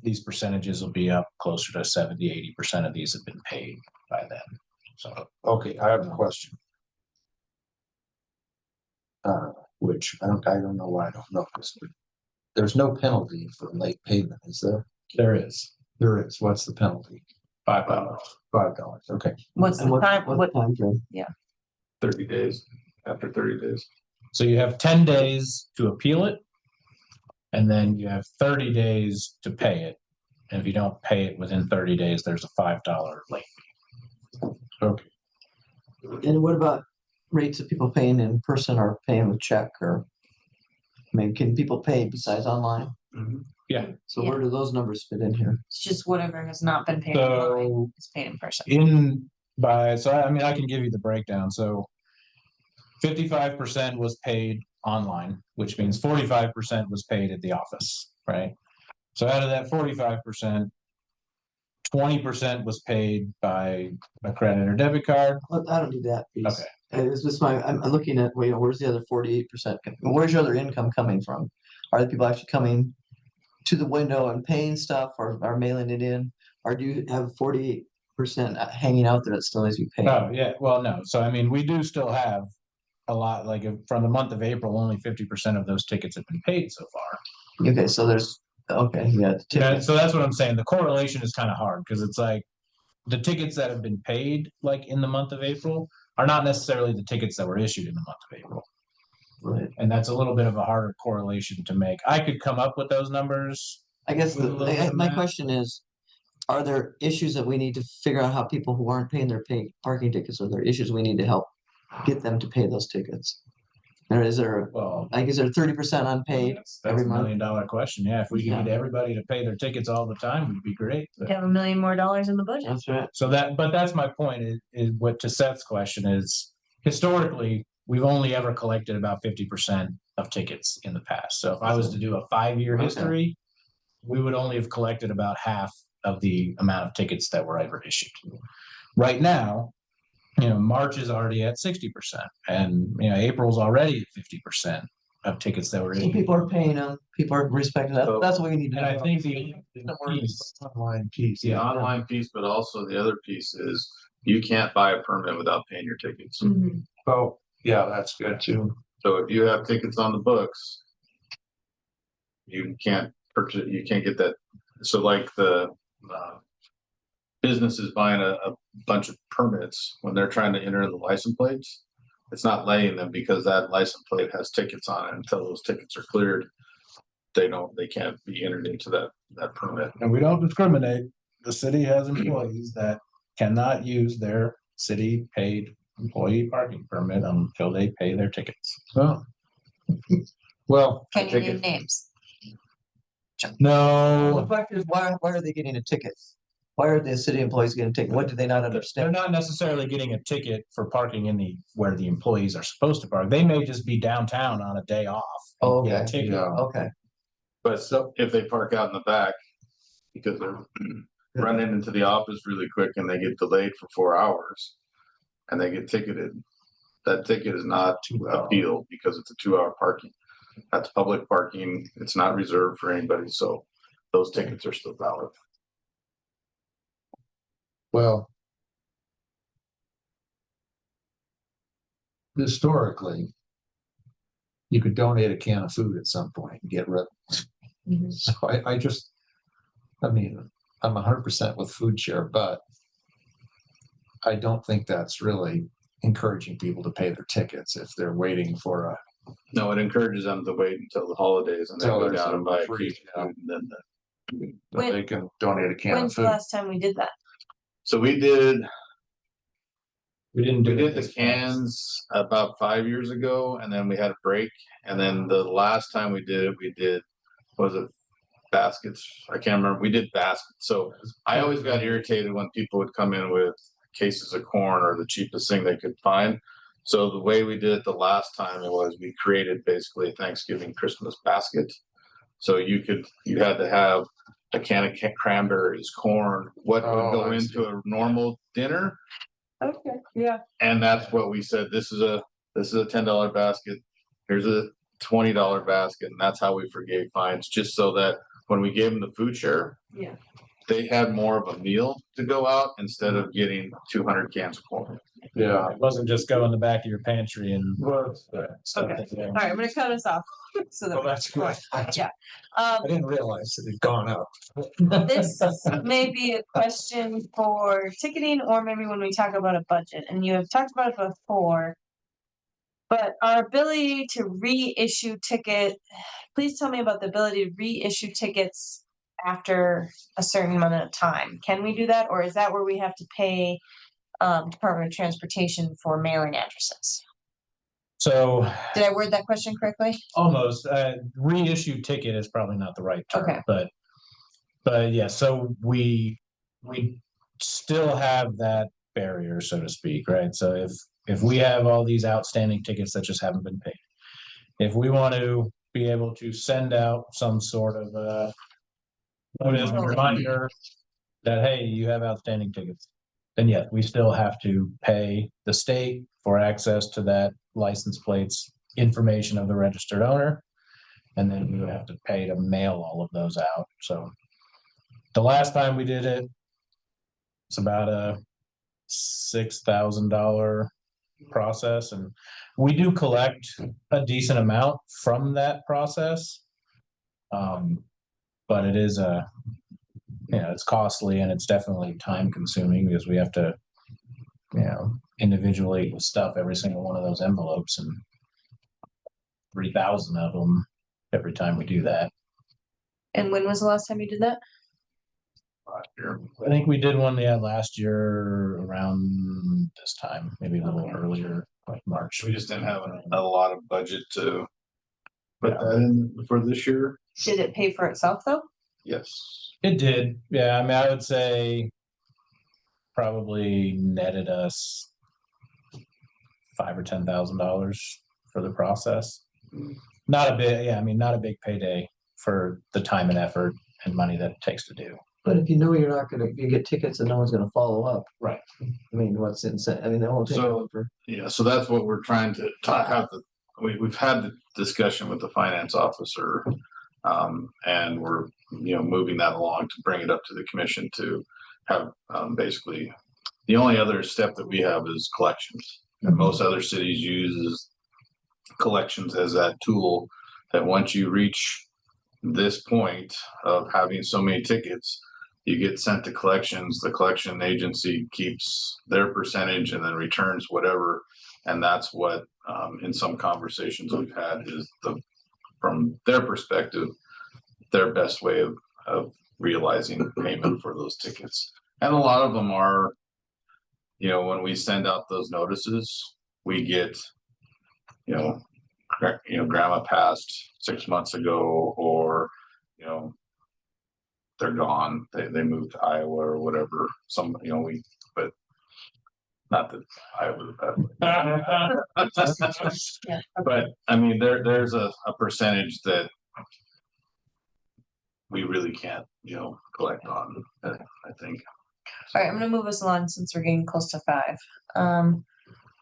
these percentages will be up closer to 70, 80% of these have been paid by then. So, Okay, I have a question. Which I don't know why I don't know this, but there's no penalty for late payment, is there? there is There is. What's the penalty? $5. $5. Okay. What's And the time, what's the time frame? 30 days, after 30 days. So you have 10 days to appeal it. And then you have 30 days to pay it. And if you don't pay it within 30 days, there's a $5 late. Okay. And what about rates of people paying in person or paying with check or? I mean, can people pay besides online? Yeah. So where do those numbers fit in here? It's just whatever has not been paid online So is paid in person. I mean, I can give you the breakdown. So 55% was paid online, which means 45% was paid at the office, right? So out of that 45%, 20% was paid by a credit or debit card. I don't need that piece. Okay. It's just I'm looking at, well, where's the other 48%? Where's your other income coming from? Are the people actually coming to the window and paying stuff or are mailing it in? Or do you have 48% hanging out there that still needs to be paid? Oh, yeah. Well, no. So, I mean, we do still have a lot, like from the month of April, only 50% of those tickets have been paid so far. Okay, so there's, okay, yeah. the Yeah, tickets. so that's what I'm saying. The correlation is kind of hard because it's like the tickets that have been paid like in the month of April are not necessarily the tickets that were issued in the month of April. Right. And that's a little bit of a harder correlation to make. I could come up with those numbers. I guess With a little bit of my math. question is, are there issues that we need to figure out how people who aren't paying their parking tickets, are there issues we need to help get them to pay those tickets? Or is there, Well, like, is there 30% unpaid? that's every a month? $1 million question. Yeah, if we could Yeah. get everybody to pay their tickets all the time, would be great. We have $1 million more in the budget. That's right. So but that's my point is what to Seth's question is historically, we've only ever collected about 50% of tickets in the past. So if I was to do a 5-year Okay. history, we would only have collected about half of the amount of tickets that were ever issued. Right now, March is already at 60% and, April's already at 50% of tickets that were So issued. people are paying them, people are respecting that. So- That's what we need to And I know. think the Online piece. The online piece, but also the other piece is you can't buy a permit without paying your tickets. Mhm. Oh, yeah, that's good too. So if you have tickets on the books, you can't purchase, you can't get that. So like the business is buying a bunch of permits when they're trying to enter the license plates. It's not letting them because that license plate has tickets on it. Until those tickets are cleared, they can't be entered into that permit. And we don't discriminate. The city has employees that cannot use their city paid employee parking permit until they pay their tickets. Oh. Well, Can you take name it. names? The No, question is, why are they getting a ticket? Why are the city employees getting a ticket? What do they not they're understand? not necessarily getting a ticket for parking where the employees are supposed to park. They may just be downtown on a day off. and Oh, get a okay. ticket. yeah. Okay. But so if they park out in the back, because they're running into the office really quick and they get delayed for 4 hours and they get ticketed, that ticket is not appealed because it's a 2-hour parking. That's public parking. It's not reserved for anybody. So those tickets are still valid. Well, historically, you could donate a can of food at some point and get rid. Mhm. So I mean, I'm 100% with food share, but I don't think that's really encouraging people to pay their tickets if they're waiting for a. No, it encourages them to wait until the holidays and then Till go there's down a and buy a free, case of food and then that they can donate a can of When's the food. last time we did that? So we did We didn't do the cans about 5 years ago and then we had a break. And then the last time we did it, was it baskets? I can't remember. We did baskets. So I always got irritated when people would come in with cases of corn or the cheapest thing they could find. So the way we did it the last time was we created basically a Thanksgiving Christmas basket. So you had to have a can of cranberries, corn, what would Oh, go I into a normal dinner. Okay, yeah. And that's what we said, this is a $10 basket, here's a $20 basket, and that's how we forgave fines, just so that when we gave them the food share. Yeah. They had more of a meal to go out instead of getting 200 cans of corn. Yeah. It wasn't just go in the back of your pantry and. Okay. All right, I'm gonna cut us off. So Well, that, that's good. Yeah. I didn't realize it had gone up. This may be a question for ticketing or maybe when we talk about a budget, and you have talked about it before. But our ability to reissue please tell me about the ability to reissue tickets after a certain amount of time. Can we do that, or is that where we have to pay Department of Transportation for mailing addresses? So Did I word that question correctly? almost, reissue ticket is probably not the right term, Okay. but yeah, so we still have that barrier, so to speak, right? So if we have all these outstanding tickets that just haven't been paid, if we want to be able to send out some sort of notice, reminder that, hey, you have outstanding tickets, then yes, we still have to pay the state for access to that license plates information of the registered owner. And then we would have to pay to mail all of those out. So the last time we did it, it's about a $6,000 process, and we do collect a decent amount from that process. But it is it's costly, and it's definitely time consuming because we have to, individually stuff every single one of those envelopes, and 3,000 of them every time we do that. And when was the last time you did that? Last year. I think we did one last year around this time, maybe a little earlier, like March. We just didn't have a lot of budget to put that in for this year. Did it pay for itself though? Yes. It did. Yeah, I mean, I would say probably netted us $5,000 or $10,000 for the process. Not a big, not a big payday for the time and effort and money that it takes to do. But if you know you're not gonna, you get tickets and no one's gonna follow up. Right. I mean, what's insane, I mean, that won't take So- long for. Yeah, so that's what we're trying to have we've had the discussion with the finance officer. And we're, moving that along to bring it up to the commission to have, basically, the only other step that we have is collections. And most other cities uses collections as that tool that once you reach this point of having so many tickets, you get sent to collections, the collection agency keeps their percentage and then returns whatever. And that's what, in some conversations we've had is from their perspective, their best way of realizing payment for those tickets. And a lot of them are, when we send out those notices, we get, grandma passed 6 months ago, or, they're gone, they moved to Iowa or whatever, but not that Iowa. Yeah. But I mean, there's a percentage that we really can't, collect on, I think. All right, I'm gonna move us along since we're getting close to 5.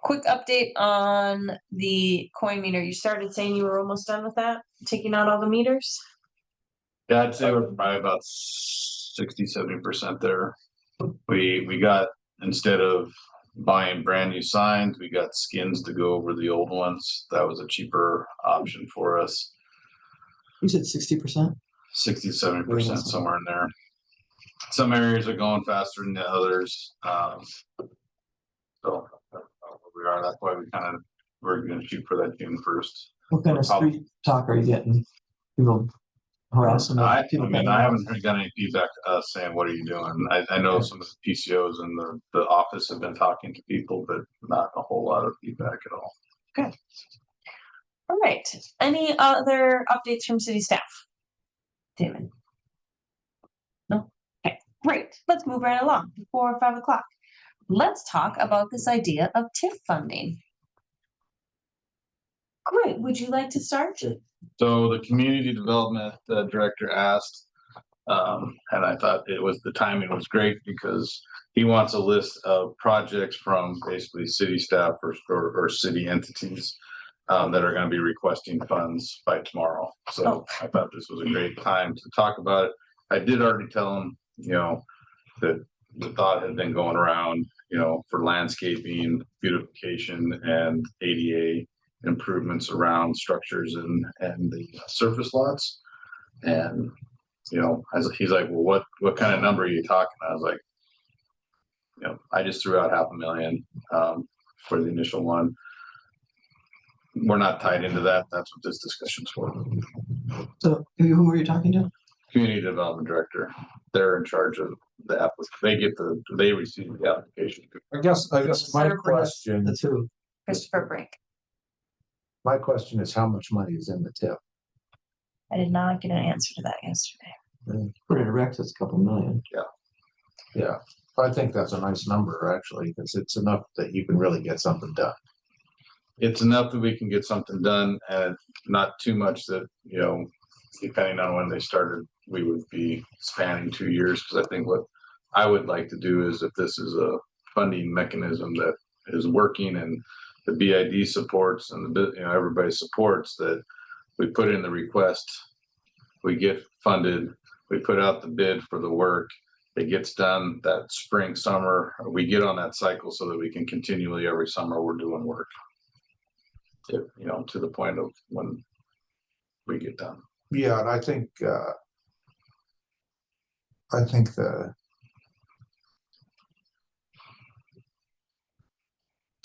Quick update on the coin meter. You started saying you were almost done with that, taking out all the meters? Yeah, I'd say we're probably about 60-70% there. We got, instead of buying brand new signs, we got skins to go over the old ones. That was a cheaper option for us. You said 60%? 60-70%, somewhere in there. Some areas are going faster than the others. So we are. That's why we're going to shoot for that June 1st. What kind of street talk are you getting? People harassing? I haven't got any feedback to us saying, what are you doing? I know some of the PCOs in the office have been talking to people, but not a whole lot of feedback at all. Good. All right, any other updates from city staff? Damon? No? Okay, great. Let's move right along before 5 o'clock. Let's talk about this idea of TIF funding. Great, would you like to start? So the community development director asked, and I thought the timing was great because he wants a list of projects from basically city staff or city entities that are going to be requesting funds by tomorrow. So I thought this was a great time to talk about it. I did already tell him, that the thought had been going around, for landscaping, beautification, and ADA improvements around structures and the surface lots. And, he's like, well, what kind of number are you talking? I was like, I just threw out $500,000 for the initial one. we're not tied into that. That's what this discussion's for. So who were you talking to? Community Development Director, they're in charge of the app. They receive the application. I guess my Senator Brett, question, The two. Christopher Brink. my question is how much money is in the tip? I did not get an answer to that yesterday. Pretty direct, it's a couple million. Yeah, I think that's a nice number, actually, because it's enough that you can really get something done. It's enough that we can get something done and not too much that, you know, depending on when they started, we would be spanning 2 years. Because I think what I would like to do is if this is a funding mechanism that is working and the BID supports and everybody supports, that we put in the request, we get funded, we put out the bid for the work, it gets done that spring, summer, we get on that cycle so that we can continually every summer we're doing work. To the point of when we get done. Yeah, and I think the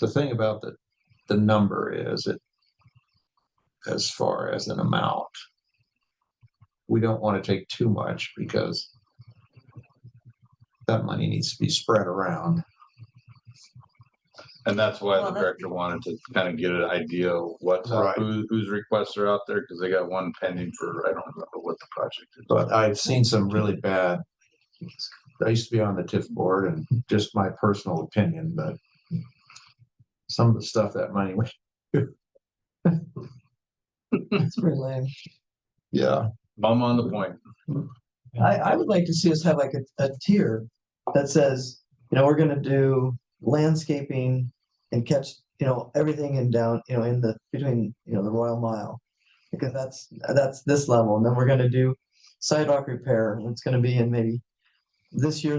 thing about the number is it, as far as an amount, we don't want to take too much because that money needs to be spread around. And that's why Well, the director wanted to kind of get an idea of Right. whose requests are out there, because they got one pending for, I don't remember what the project is. But I've seen some really bad. I used to be on the TIF board, and just my personal opinion, but some of the stuff that money went. It's pretty lame. Yeah, I'm on the point. I would like to see us have like a tier that says, we're gonna do landscaping and catch, everything in down, in the between, the Royal Mile. Because that's this level. And then we're gonna do sidewalk repair. And it's gonna be in maybe this year,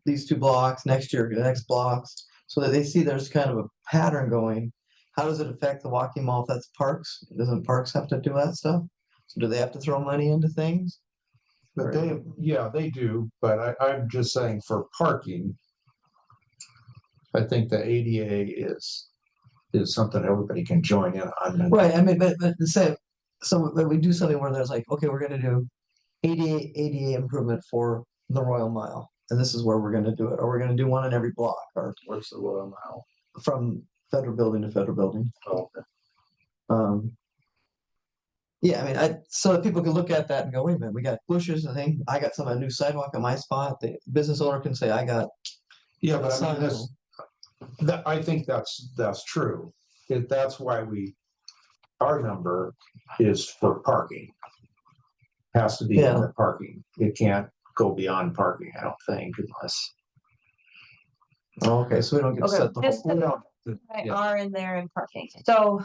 these 2 blocks, next year, the next blocks, so that they see there's kind of a pattern going. How does it affect the walking mall if that's parks? Doesn't parks have to do that stuff? So do they have to throw money into things? but they do, but I'm just saying for parking. I think the ADA is something everybody can join in on. And Right, I mean, but say, so when we do something where there's like, okay, we're gonna do ADA improvement for the Royal Mile, and this is where we're gonna do it, or we're gonna do one in every block, or What's the Royal Mile? from federal building to federal building. Oh, okay. Yeah, I mean, so that people can look at that and go, wait a minute, we got bushes, I got a new sidewalk on my spot, the business owner can say, I got. yeah, but I mean, I think that's true. That's why our number is for parking. Has to be in the parking. It can't go beyond parking, I don't think, unless. Okay, so we don't get Okay, set the just whole. the- Yeah. Are in there in parking. So,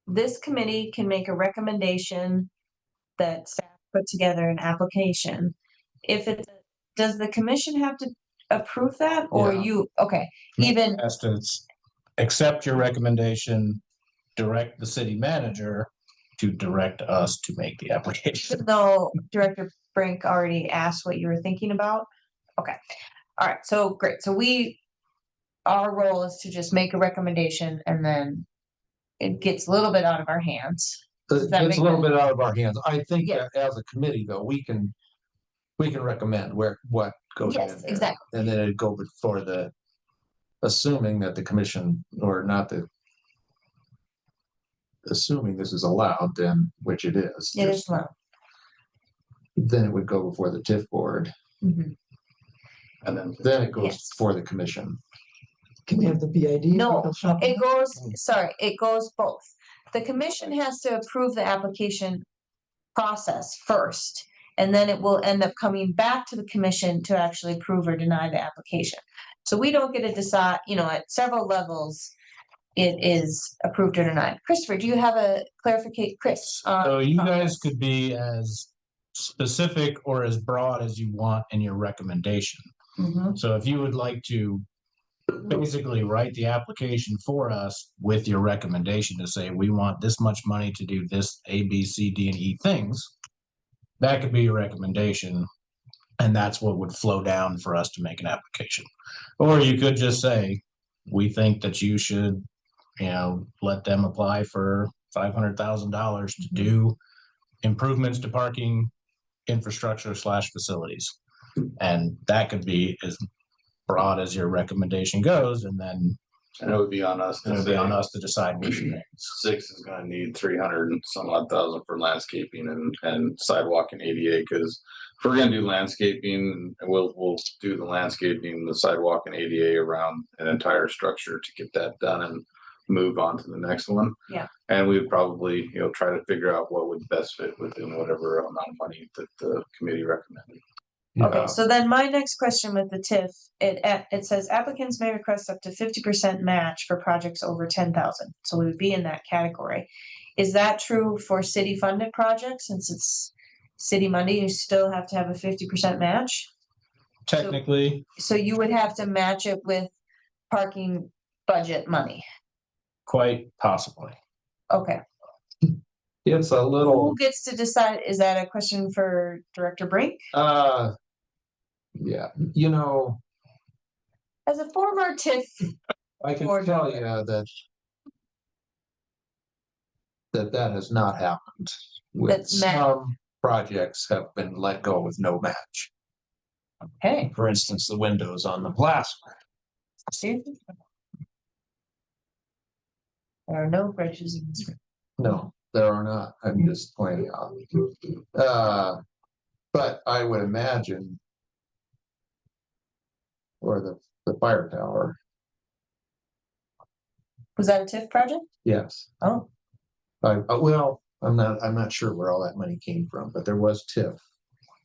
this committee can make a recommendation that staff put together an application. Does the commission have to approve that or Yeah. okay, even, Has to accept your recommendation, direct the city manager to direct us to make the application. even though Director Brink already asked what you were thinking about? Okay, all right, so great. So our role is to just make a recommendation and then it gets a little bit out of our hands. Does that It's make a little sense? bit out of our hands. I think Yeah. that as a committee, though, we can recommend what goes in Yes, there. exactly. And then it'd go before assuming that the commission, or not assuming this is allowed, then, which it is. It is low. Then it would go before the TIF board, Mhm. And then it goes Yes. for the commission. Can we have the BID? No, Go shop? it goes, sorry, it goes both. The commission has to approve the application process first. And then it will end up coming back to the commission to actually approve or deny the application. So we don't get to decide, at several levels, it is approved or denied. Christopher, do you have a clarification, Chris? So you guys could be as specific or as broad as you want in your recommendation. Mhm. So if you would like to basically write the application for us with your recommendation to say, we want this much money to do this A, B, C, D, and E things, that could be your recommendation. And that's what would flow down for us to make an application. Or you could just say, we think that you should let them apply for $500,000 to do improvements to parking infrastructure / facilities. And that could be as broad as your recommendation goes, and then And it would be on us. it'll be on us to decide which things. Six is gonna need 300 and some odd thousand for landscaping and sidewalk and ADA, because if we're gonna do landscaping, we'll do the landscaping, the sidewalk and ADA around an entire structure to get that done and move on to the next one. Yeah. And we'd probably, try to figure out what would best fit within whatever amount of money that the committee recommended. Okay, so then my next question with the TIF, it says applicants may request up to 50% match for projects over 10,000. So we would be in that category. Is that true for city funded projects? Since it's city money, you still have to have a 50% match? Technically, So you would have to match it with parking budget money. quite possibly. Okay, It's a little, who gets to decide? Is that a question for Director Brink? yeah, As a former TIF, I can Or tell not. you that has not happened. With That's ma- some projects have been let go with no match. okay, For instance, the windows on the plasma. see? There are no bridges in this room. No, there are not. I'm just pointing out. But I would imagine. Or the fire tower, Was that a TIF project? yes. Oh, Well, I'm not sure where all that money came from, but there was TIF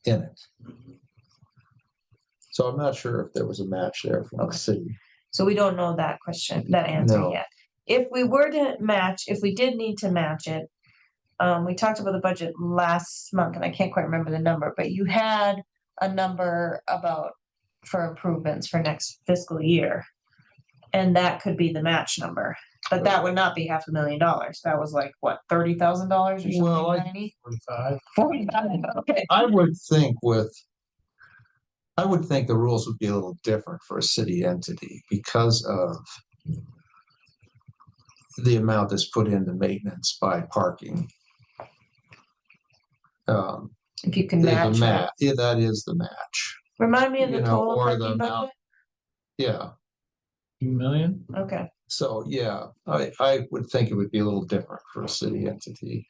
in it. So I'm not sure if there was a match there from the Okay. city. so we don't know that question, that answer No. yet. If we were to match, if we did need to match it, we talked about the budget last month, and I can't quite remember the number, but you had a number for improvements for next fiscal year. And that could be the match number, but that would not be $500,000. That was like, what, $30,000 or something? Well, 90? 45. 45, okay. I would think the rules would be a little different for a city entity because of the amount that's put into maintenance by parking. If you can There's match a it. match, yeah, that is the match, Remind me of the you know, total or the parking amount. budget? Yeah, 2 million? Okay, so, yeah, I would think it would be a little different for a city entity.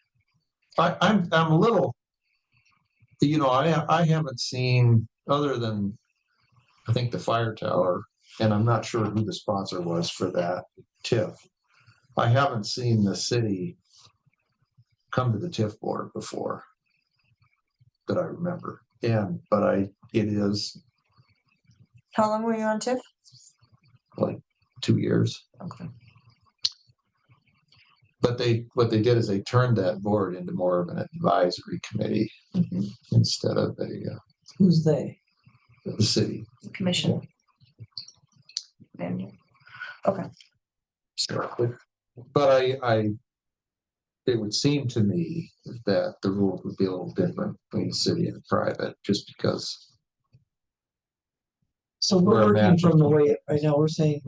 I'm a little, I haven't seen, other than, I think the fire tower, and I'm not sure who the sponsor was for that TIF. I haven't seen the city come to the TIF board before that I remember. But it is how long were you on TIF? like 2 years. Okay. But what they did is they turned that board into more of an advisory committee Mhm. instead of Who's they? the city. Commission. Menu. Okay, But it would seem to me that the rules would be a little different between city and private, just because. So We're we're working matching. from the way, right now, we're saying,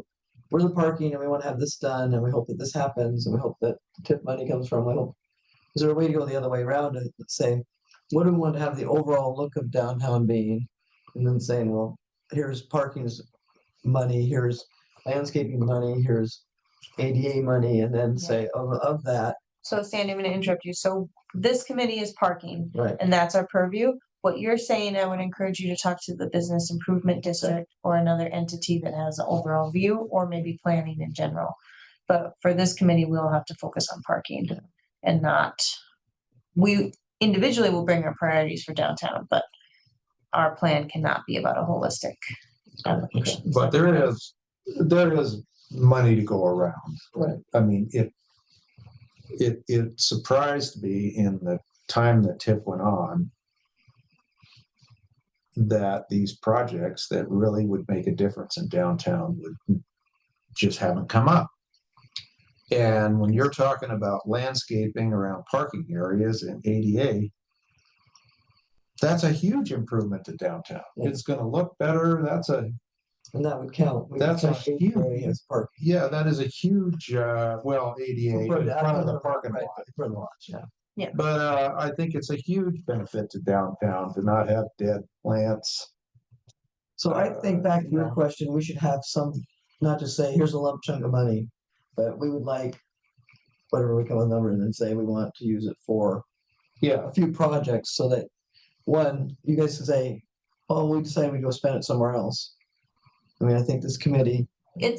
we're the parking and we want to have this done and we hope that this happens and we hope that tip money comes from, is there a way to go the other way around and say, what do we want to have the overall look of downtown being? And then saying, well, here's parking's money, here's landscaping money, here's ADA money, and then say of that, so Sandy, I'm gonna interrupt you. So this committee is parking, right? and that's our purview. What you're saying, I would encourage you to talk to the business improvement district or another entity that has an overall view, or maybe planning in general. But for this committee, we'll have to focus on parking and not, we individually will bring our priorities for downtown, but our plan cannot be about a holistic application. But there is money to go around. Right. I mean, it surprised me in the time that TIF went on that these projects that really would make a difference in downtown would just haven't come up. And when you're talking about landscaping around parking areas and ADA, that's a huge improvement to downtown. It's gonna look better. And that would count. We would That's a count ADA huge- as park. Yeah, that is a huge, well, ADA in front of the parking Right, lot. for the lots, yeah. But I think it's a huge benefit to downtown to not have dead plants. So I think back to your Yeah. question, we should have some, not just say, here's a lump chunk of money, but we would like whatever we come with a number and then say we want to use it for Yeah, a few projects so that one, you guys can say, oh, we decided we go spend it somewhere else. I mean, I think this committee, It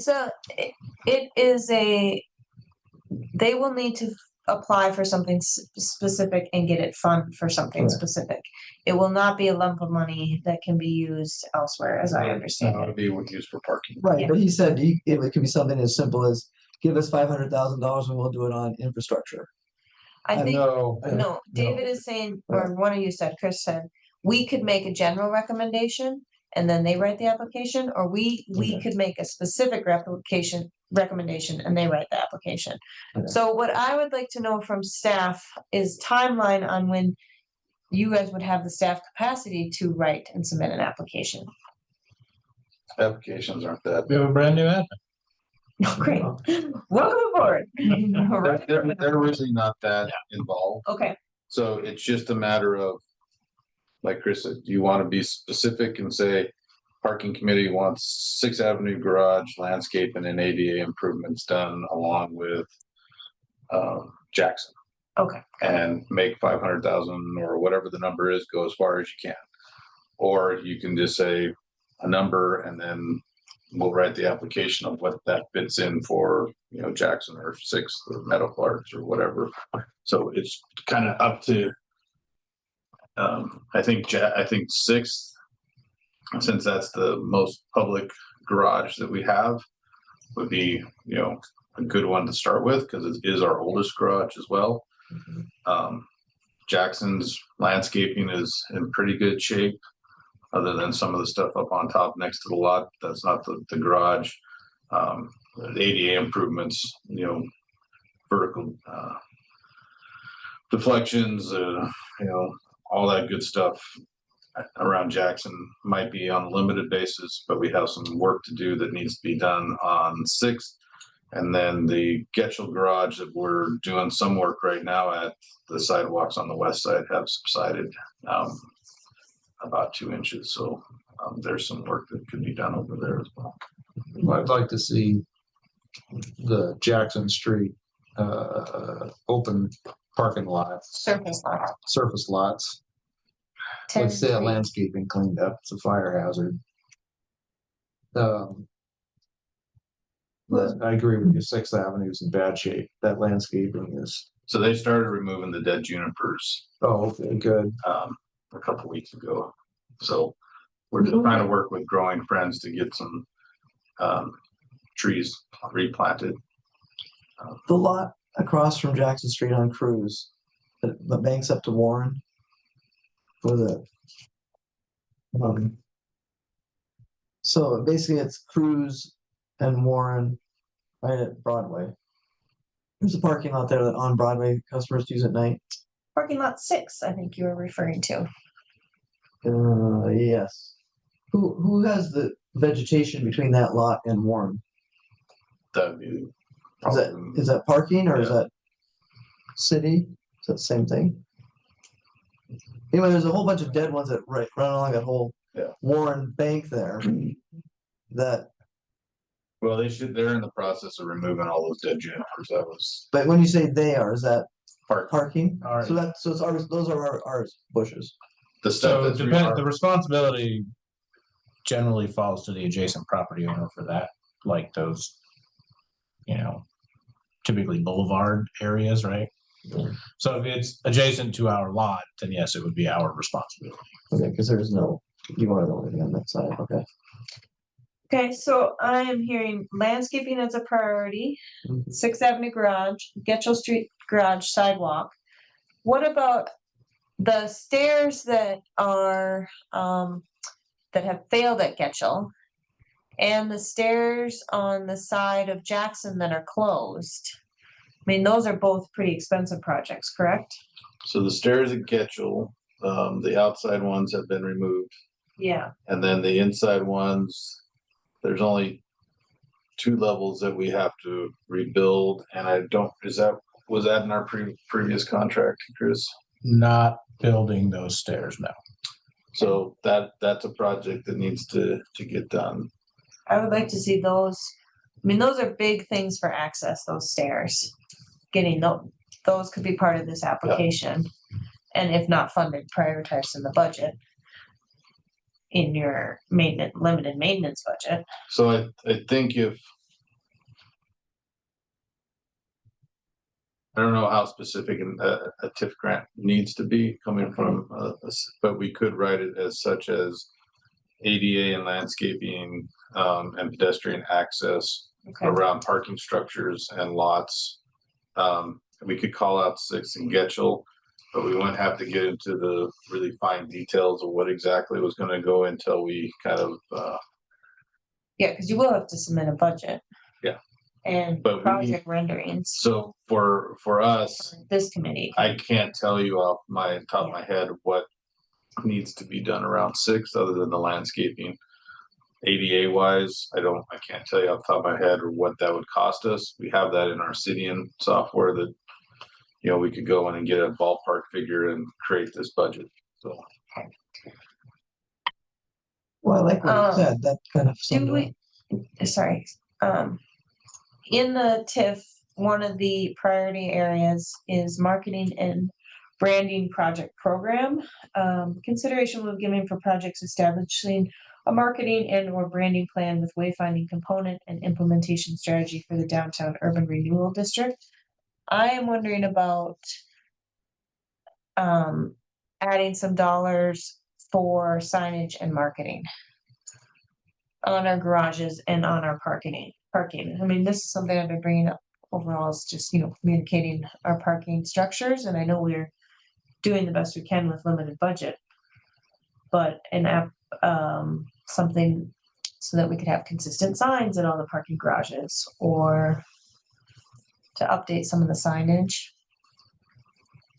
is they will need to apply for something specific and get it funded for something Correct. specific. It will not be a lump of money that can be used elsewhere, as I understand That it. would be what used for parking. right, Yeah. but he said it could be something as simple as give us $500,000 and we'll do it on infrastructure. I think, no, no, David is saying, or one of you said, Chris said, we could make a general recommendation and then they write the application, or we Okay. could make a specific recommendation and they write the application. Okay. So what I would like to know from staff is timeline on when you guys would have the staff capacity to write and submit an application. Applications aren't that. We have a brand new admin. Oh, great. Welcome aboard. They're really not that involved. Okay, So it's just a matter of, like Chris said, do you want to be specific and say, parking committee wants 6th Avenue garage landscape and an ADA improvements done along with Jackson, okay. and make 500,000 or whatever the number is, go as far as you can. Or you can just say a number and then we'll write the application of what that fits in for, Jackson or 6th or Meadow Clarks or whatever. So it's kind of up to, I think 6th, since that's the most public garage that we have, would be, a good one to start with because it is our oldest garage as well. Jackson's landscaping is in pretty good shape, other than some of the stuff up on top next to the lot. That's not the garage. The ADA improvements, vertical deflections, all that good stuff around Jackson might be on a limited basis, but we have some work to do that needs to be done on 6th. And then the Getchell garage that we're doing some work right now at, the sidewalks on the west side have subsided about 2 inches. So there's some work that could be done over there as well. I'd like to see the Jackson Street open parking lots, Surface lot. surface lots. 10 Let's say that trees. landscaping cleaned up, it's a fire hazard. But I agree with you, 6th Avenue is in bad shape, that landscaping is, So they started removing the dead junipers okay, good. a couple weeks ago. So we're just trying to work with Growing Friends to get some trees replanted. The lot across from Jackson Street on Cruz, the banks up to Warren. For the. So basically it's Cruz and Warren right at Broadway. There's a parking lot there that on Broadway customers use at night. Parking lot 6, I think you were referring to. Yes. Who has the vegetation between that lot and Warren? That'd be Is that parking or is Yeah. that city? Is that the same thing? Anyway, there's a whole bunch of dead ones that run along that whole Yeah. Warren bank there. That, well, they're in the process of removing all those dead junipers. That was but when you say they are, is that part, parking? Alright. So it's ours, those are our bushes. the stuff So that's the responsibility generally falls to the adjacent property owner for that, like those, typically boulevard areas, right? Yeah. So if it's adjacent to our lot, then yes, it would be our responsibility. Okay, because there's no, you are the only thing on that side, okay. Okay, so I am hearing landscaping as a priority, Mhm. 6th Avenue garage, Getchell Street garage sidewalk. What about the stairs that are, that have failed at Getchell? And the stairs on the side of Jackson that are closed? I mean, those are both pretty expensive projects, correct? So the stairs at Getchell, the outside ones have been removed, Yeah, and then the inside ones there's only 2 levels that we have to rebuild, and was that in our previous contract, Chris? Not building those stairs now. So that's a project that needs to get done. I would like to see those. I mean, those are big things for access, those stairs. Getting those could be part of this application. And if not funded, prioritized in the budget. In your limited maintenance budget. So I think if I don't know how specific a TIF grant needs to be coming from, but we could write it as such as ADA and landscaping and pedestrian access Okay. around parking structures and lots. We could call out 6 in Getchell, but we wouldn't have to get into the really fine details of what exactly was going to go until we kind of. Yeah, because you will have to submit a budget. Yeah. And But we project renderings So for us, for this committee. I can't tell you off my top of my head what needs to be done around 6 other than the landscaping. ADA wise, I can't tell you off the top of my head or what that would cost us. We have that in our Cydian software that, you know, we could go in and get a ballpark figure and create this budget. So Well, I like what you said, that kind of. Do we, sorry, in the TIF, one of the priority areas is marketing and branding project program. Consideration will be given for projects establishing a marketing and or branding plan with wayfinding component and implementation strategy for the downtown urban renewal district. I am wondering about adding some dollars for signage and marketing on our garages and on our parking. I mean, this is something I've been bringing up overall, is just, you know, communicating our parking structures, and I know we're doing the best we can with limited budget. But an app, something so that we could have consistent signs in all the parking garages, or to update some of the signage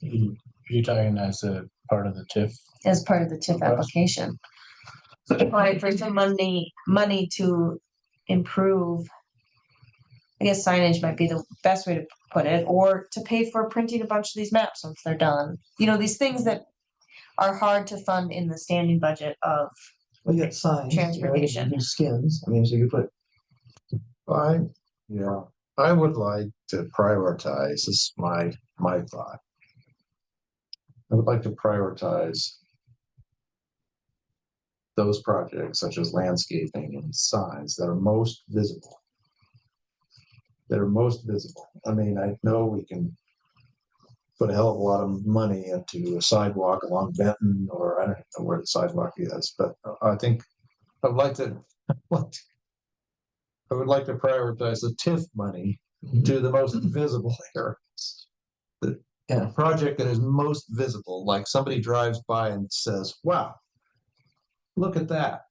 You're talking as a part of the TIF. as part of the TIF application. Apply for some money to improve. I guess signage might be the best way to put it, or to pay for printing a bunch of these maps once they're done. You know, these things that are hard to fund in the standing budget of. We got signs. you know, Transportation. do Skins, I mean, so you put, I would like to prioritize, this is my thought. I would like to prioritize those projects such as landscaping and signs that are most visible. I mean, I know we can put a hell of a lot of money into a sidewalk along Benton, or I don't know where the sidewalk is, but I think I would like to prioritize the TIF money to the most visible areas. The project that is most visible, like somebody drives by and says, wow, look at that.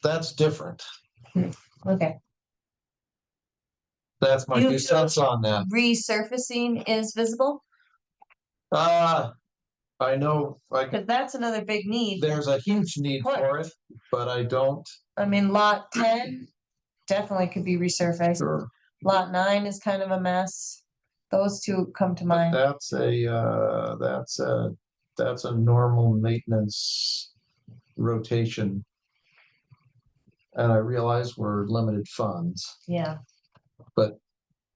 That's different. Okay. That's my You 2 cents on that. Resurfacing is visible, I know, like, because that's another big need. there's a huge need for it, but I don't. I mean, lot 10 definitely could be resurfaced. Sure. Lot 9 is kind of a mess. Those two come to But mind. that's a normal maintenance rotation. And I realize we're limited funds, Yeah. but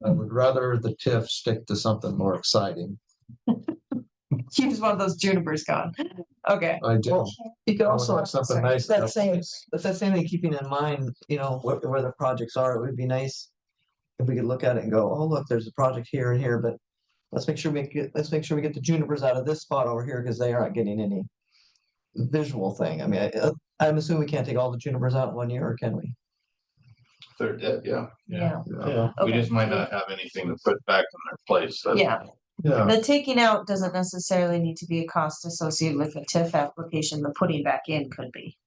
I would rather the TIF stick to something more exciting. You just want those junipers gone. Okay. I do. well, you could I would also, like something sorry, nice. that same, but that same thing, keeping in mind, you know, where the projects are, it would be nice if we could look at it and go, oh, look, there's a project here and here, but let's make sure we get the junipers out of this spot over here, because they aren't getting any visual thing. I mean, I'm assuming we can't take all the junipers out in 1 year, or can we? they're dead, yeah. Yeah. Yeah. We Okay. just might not have anything to put back in their place. That's- Yeah. Yeah, The taking out doesn't necessarily need to be a cost associated with a TIF application. The putting back in could be.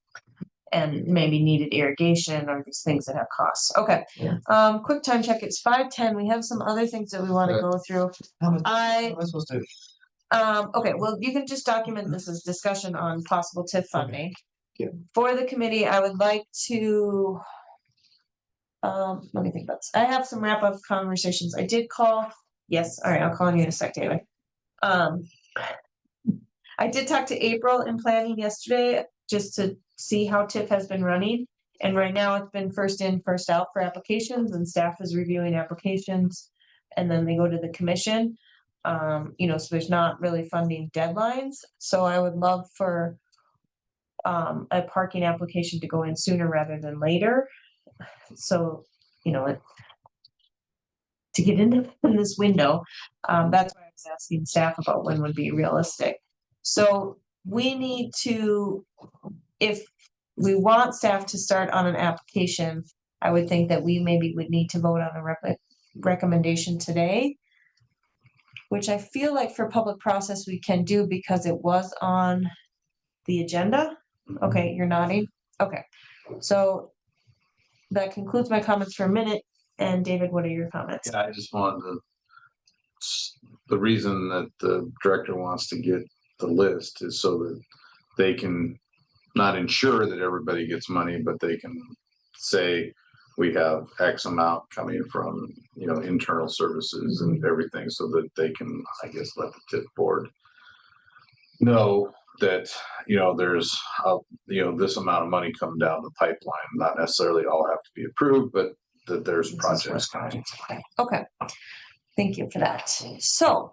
And maybe needed irrigation or these things that have costs. Okay. Yeah. Quick time check. It's 5:10. We have some other things that we want to Okay. go through. How am I I supposed to? Okay, well, you can just document this as discussion on possible TIF funding. Yeah. For the committee, I would like to Let me think about this. I have some wrap up conversations. I did call. Yes, all right, I'll call on you in a sec, David. I did talk to April in planning yesterday, just to see how TIF has been running. And right now it's been first in, first out for applications, and staff is reviewing applications. And then they go to the commission. So there's not really funding deadlines. So I would love for a parking application to go in sooner rather than later. So, to get in this window, that's why I was asking staff about when would be realistic. So we need to, if we want staff to start on an application, I would think that we maybe would need to vote on a recommendation today, which I feel like for public process we can do because it was on the agenda. Okay, you're nodding. Okay, so that concludes my comments for a minute. And David, what are your comments? Yeah, I just wanted to, the reason that the director wants to get the list is so that they can not ensure that everybody gets money, but they can say, we have X amount coming from, internal services and everything, so that they can, I guess, let the TIF board know that, there's, this amount of money coming down the pipeline, not necessarily all have to be approved, but that there's projects coming. Okay, thank you for that. So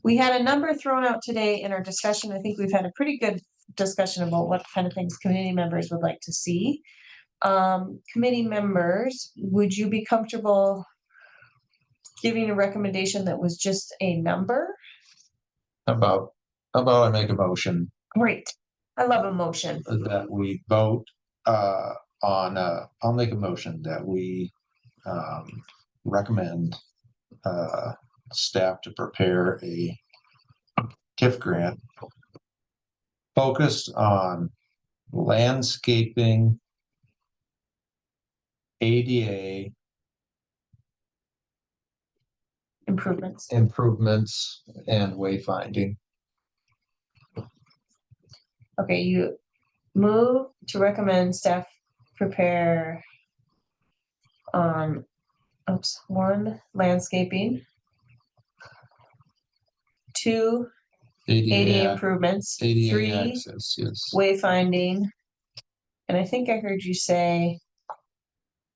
we had a number thrown out today in our discussion. I think we've had a pretty good discussion about what kind of things community members would like to see. Committee members, would you be comfortable giving a recommendation that was just a number? How about I make a motion Great. I love a motion. that we vote I'll make a motion that we recommend staff to prepare a TIF grant focused on landscaping, ADA Improvements. improvements, and wayfinding. Okay, you move to recommend staff prepare one, landscaping, 2, ADA ADA, improvements, ADA 3, access, yes. wayfinding. And I think I heard you say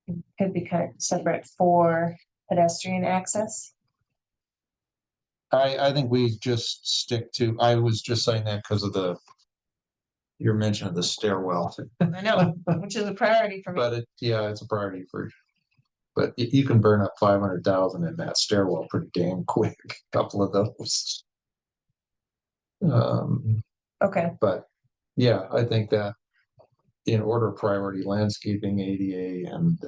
it could be kind of separate for pedestrian access. I think we just stick to, I was just saying that because of your mention of the stairwell. I know, which is a priority for me. But it's a priority but you can burn up 500,000 in that stairwell pretty damn quick, a couple of those. Okay, But yeah, I think that in order of priority, landscaping, ADA, and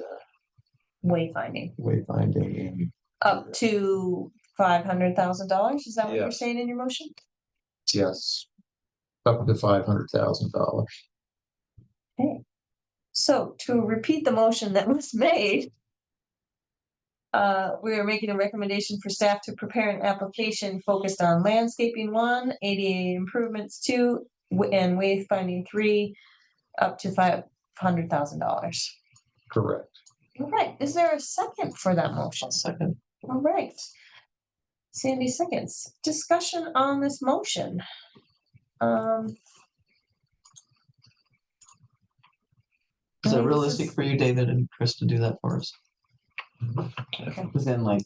wayfinding wayfinding, and up to $500,000. Is that what you're Yes. saying in your motion? yes, up to $500,000. Okay. So to repeat the motion that was made, we are making a recommendation for staff to prepare an application focused on landscaping 1, ADA improvements 2, and wayfinding 3, up to $500,000. Correct. All right, is there a second for that motion? Second. All right. Sandy seconds. Discussion on this motion. Is it this realistic is- for you, David and Chris, to do that for us? Okay. Within like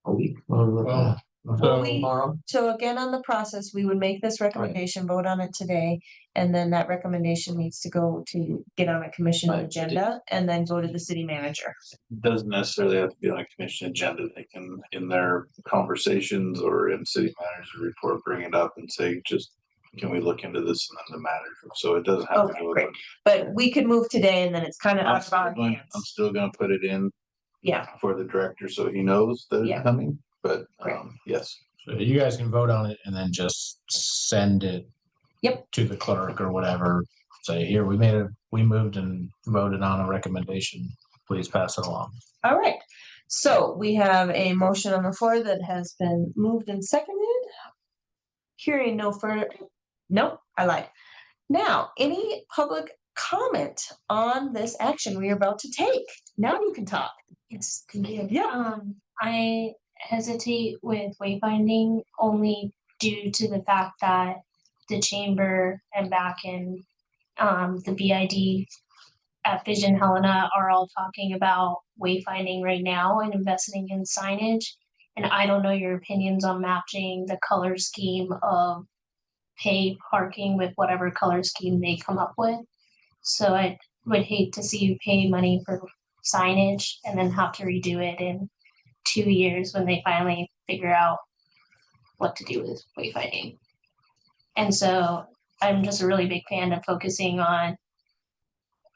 a week? What are we looking Well, at? Well, we- Tomorrow? So again, on the process, we would make this recommendation, vote on it today, and then that recommendation needs to go to get on a commission Right. agenda and then go to the city manager. Doesn't necessarily have to be on a commission agenda. They can, in their conversations or in city manager report, bring it up and say, just, can we look into this and then the manager? So it doesn't have to Okay, go. great. But we could move today and then it's kind of I'm out of our still going, I'm hands. still gonna put it in Yeah, for the director, so he knows that Yeah. it's coming, but, Great. yes. So you guys can vote on it and then just send it. Yep. To the clerk or whatever. Say, here, we moved and voted on a recommendation. Please pass it along. all right. So we have a motion on the floor that has been moved and seconded. Hearing no further, nope, I lied. Now, any public comment on this action we are about to take? Now you can talk. Yes, thank you. Yeah. I hesitate with wayfinding only due to the fact that the chamber and back in the BID at Vision Helena are all talking about wayfinding right now and investing in signage. And I don't know your opinions on matching the color scheme of pay parking with whatever color scheme they come up with. So I would hate to see you pay money for signage and then have to redo it in 2 years when they finally figure out what to do with wayfinding. And so I'm just a really big fan of focusing on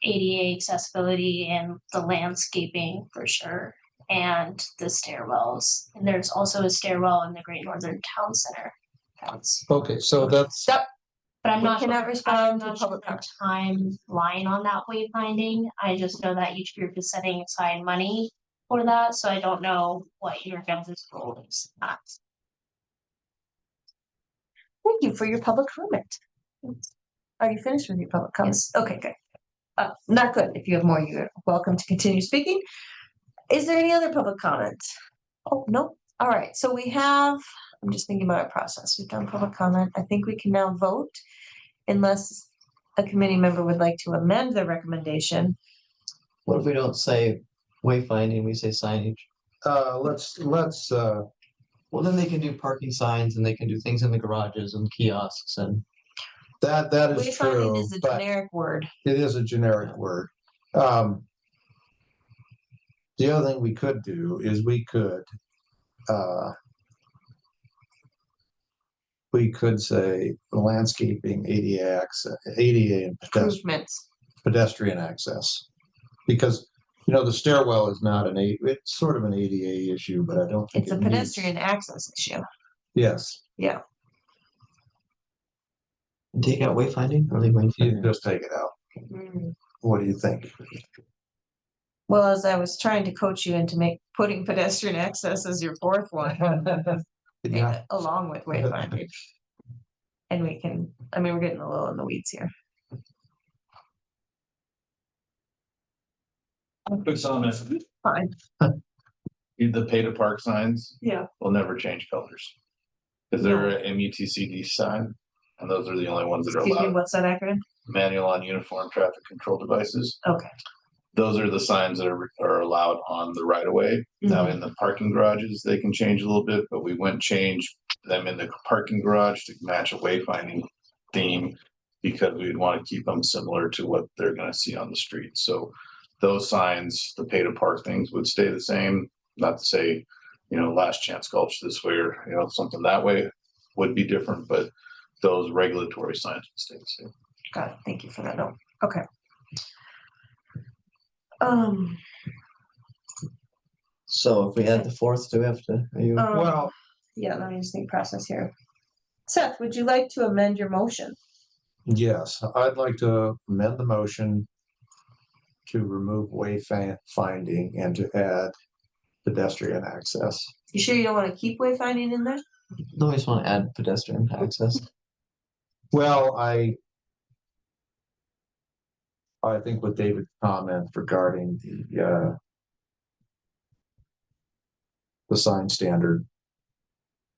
ADA accessibility and the landscaping for sure, and the stairwells. And there's also a stairwell in the Great Northern Town Center. That's, Okay, so that's, Stop. but I'm We not cannot sure, respond I'm to not sure public the timeline on that wayfinding. I just know that each group is setting aside money for that, so I don't know what your guys' role is. Thank you for your public comment. Are you finished with your public comments? Okay, good. Not good. If you have more, you're welcome to continue speaking. Is there any other public comment? Oh, no. All right, so we have, I'm just thinking about our process. We've done public comment. I think we can now vote unless a committee member would like to amend their recommendation. What if we don't say wayfinding, we say signage? let's, Well, then they can do parking signs and they can do things in the garages and kiosks and. that is Wayfinding true, is a but generic word. it is a generic word. The other thing we could do is we could say landscaping, ADA and Improvements. pedestrian access. Because, you know, the stairwell is not it's sort of an ADA issue, but I don't think. It's a it needs- pedestrian access issue. Yes, Yeah. Take out wayfinding or leave you wayfinding? just take it out. What do you think? Well, as I was trying to coach you into putting pedestrian access as your fourth one, Yeah, along with wayfinding. And we can, I mean, we're getting a little in the weeds here. Quick comment. Fine. The pay to park signs Yeah. will never change colors. Cause they're a MUTCD sign, and those are the only ones that are Excuse me, allowed. what's that acronym? Manual on uniform traffic control devices. Okay. Those are the signs that are allowed on the right of way. Now in the parking garages, they can change a little bit, but we wouldn't change them in the parking garage to match a wayfinding theme. Because we'd want to keep them similar to what they're gonna see on the street. So those signs, the pay to park things would stay the same. Not to say, you know, last chance gulch this way or, you know, something that way would be different, but those regulatory signs would stay the same. Got it. Thank you for that note. Okay. So if we add the fourth, do we have to, are you? well, Yeah, let me just think process here. Seth, would you like to amend your motion? yes, I'd like to amend the motion to remove wayfinding and to add pedestrian access. You sure you don't want to keep wayfinding in there? No, we just want to add pedestrian access. Well, I think with David's comment regarding the sign standard,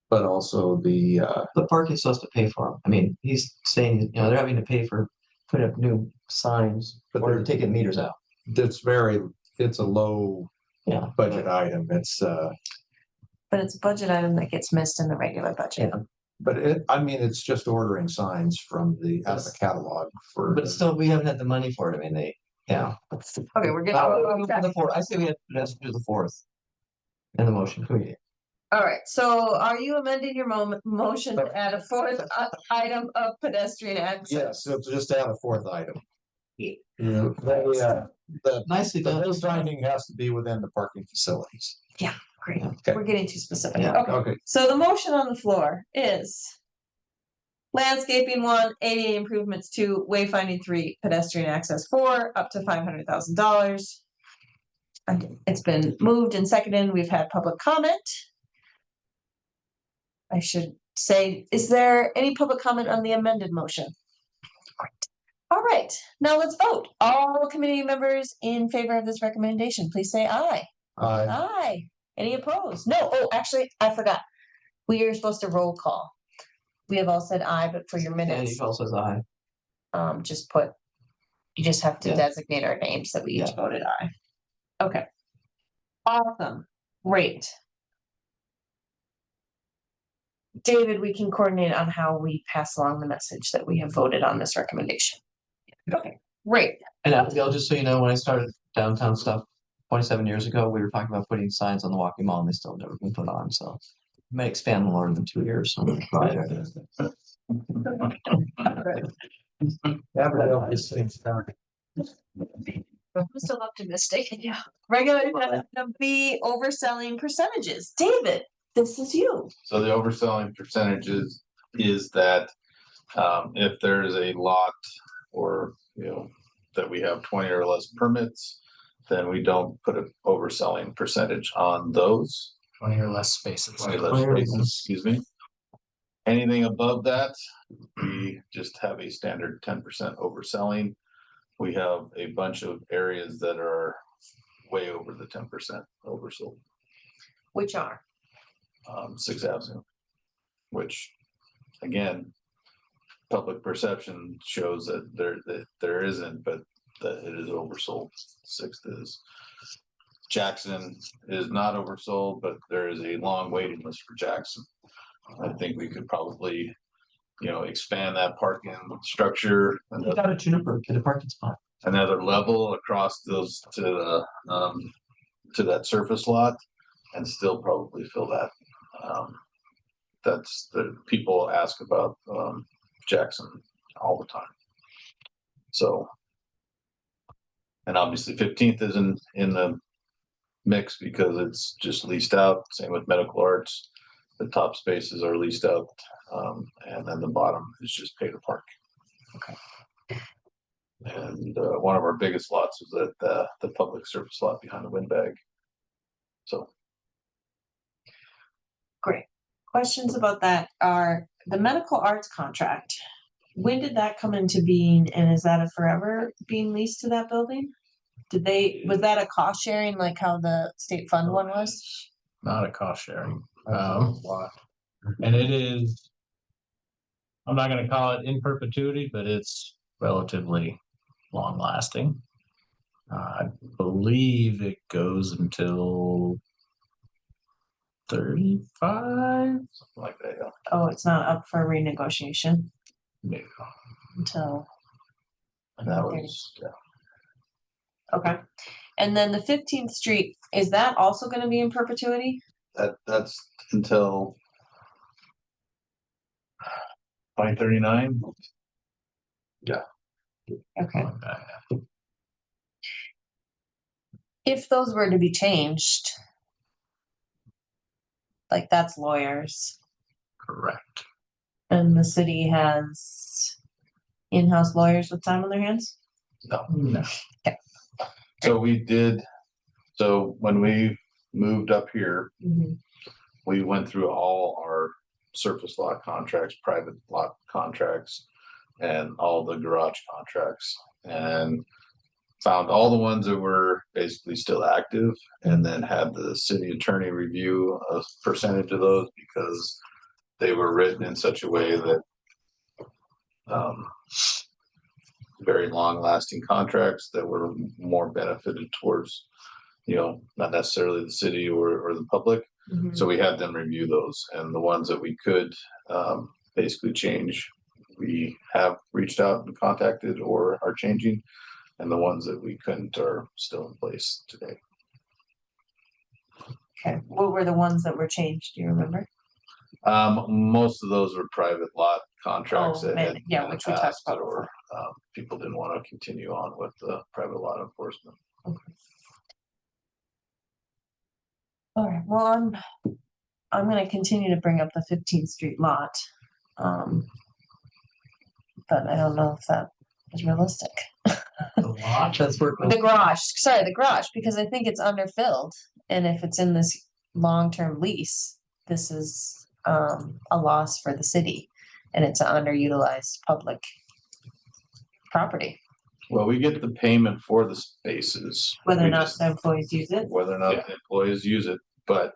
but also the The park is supposed to pay for them. I mean, he's saying, you know, they're having to pay for putting up new signs But or they're- taking meters out. it's a low Yeah. budget item. It's But it's a budget item that gets missed in the regular budget. Yeah. but I mean, it's just ordering signs from out of the catalog for. But still, we haven't had the money for it. I mean, yeah. Okay, we're The fourth, I say we have to do the fourth. And the motion, can we? All right, so are you amending your motion to add a fourth item of pedestrian access? Yes, so just add a fourth item. Yeah. The Nicely done. wayfinding has to be within the parking facilities. Great, Okay. we're getting too specific. Yeah. Okay, Okay, so the motion on the floor is landscaping 1, ADA improvements 2, wayfinding 3, pedestrian access 4, up to $500,000. And it's been moved and seconded. We've had public comment. I should say, is there any public comment on the amended motion? Great. All right, now let's vote. All committee members in favor of this recommendation, please say aye. Aye. Any opposed? No, oh, actually, I forgot. We are supposed to roll call. We have all said aye, but for your Andy minutes, Fell says aye. just put, you just have to Yeah. designate our names that we each Yeah. voted aye. Okay. Awesome, great. David, we can coordinate on how we pass along the message that we have voted on this recommendation. Okay, great. And Abigail, just so you know, when I started downtown stuff 27 years ago, we were talking about putting signs on the walking mall and they still have never been put on, so. It may expand more than 2 years. So I'm excited. Abigail is saying sorry. I'm still optimistic. Yeah. Regular B, overselling percentages. David, this is you. So the overselling percentages is that if there is a lot or, that we have 20 or less permits, then we don't put an overselling percentage on those. 20 or less spaces. 20 less spaces, excuse me. Anything above that, we just have a standard 10% overselling. We have a bunch of areas that are way over the 10% oversold. Which are? 6th Avenue, which again, public perception shows that there isn't, but that it is oversold. 6th is. Jackson is not oversold, but there is a long waiting list for Jackson. I think we could probably, expand that parking structure You got a juniper, get a parking spot. another level across those to that surface lot and still probably fill that. That's the people ask about Jackson all the time. So, and obviously 15th isn't in the mix because it's just leased out. Same with Medical Arts. The top spaces are leased out, and then the bottom is just pay to park. Okay. And one of our biggest lots is at the public service lot behind the windbag. So. Great. Questions about that are the medical arts contract. When did that come into being and is that a forever being leased to that building? Was that a cost sharing like how the state fund one was? Not a cost sharing. And it is, I'm not gonna call it in perpetuity, but it's relatively long lasting. I believe it goes until 35. Something like that, yeah. Oh, it's not up for renegotiation No. until, And that was, yeah. okay. And then the 15th Street, is that also gonna be in perpetuity? That's until 2039. Okay. If those were to be changed, like that's lawyers Correct. and the city has in-house lawyers with time on their hands? No. So when we moved up here, we went through all our surface lot contracts, private lot contracts, and all the garage contracts, and found all the ones that were basically still active, and then had the city attorney review a percentage of those because they were written in such a way that very long lasting contracts that were more benefited towards, not necessarily the city or the public. So we had them review those, and the ones that we could basically change, we have reached out and contacted or are changing, and the ones that we couldn't are still in place today. Okay, what were the ones that were changed? Do you remember? Most of those were private lot contracts Oh, that man, had yeah, been which we talked passed, about or people didn't want to continue on with the private lot enforcement. All right, well, I'm gonna continue to bring up the 15th Street lot. But I don't know if that is realistic. That's where. The garage, because I think it's underfilled. And if it's in this long-term lease, this is a loss for the city. And it's an underutilized public property, Well, we get the payment for the spaces. whether or We not just- the employees use it. Whether or not the employees use it, but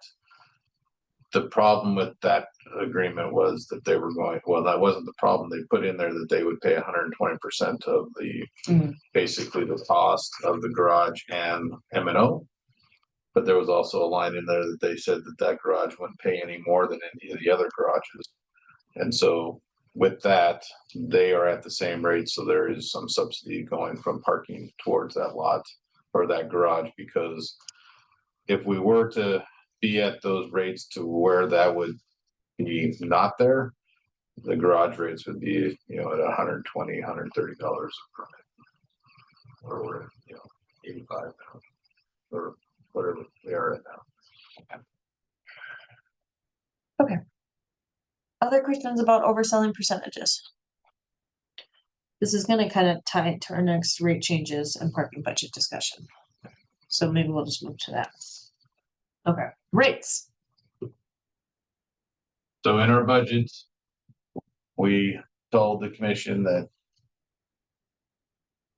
the problem with that agreement was that they were going, well, that wasn't the problem. They put in there that they would pay 120% of the, Mm. basically the cost of the garage and M&O. But there was also a line in there that they said that that garage wouldn't pay any more than any of the other garages. And so with that, they are at the same rate, so there is some subsidy going from parking towards that lot or that garage, because if we were to be at those rates to where that would be not there, the garage rates would be, you know, at $120, $130 a permit. Or we're, you know, 85 now, or whatever they are at now. Other questions about overselling percentages? This is gonna kind of tie to our next rate changes and parking budget discussion. So maybe we'll just move to that. Okay, rates. So in our budget, we told the commission that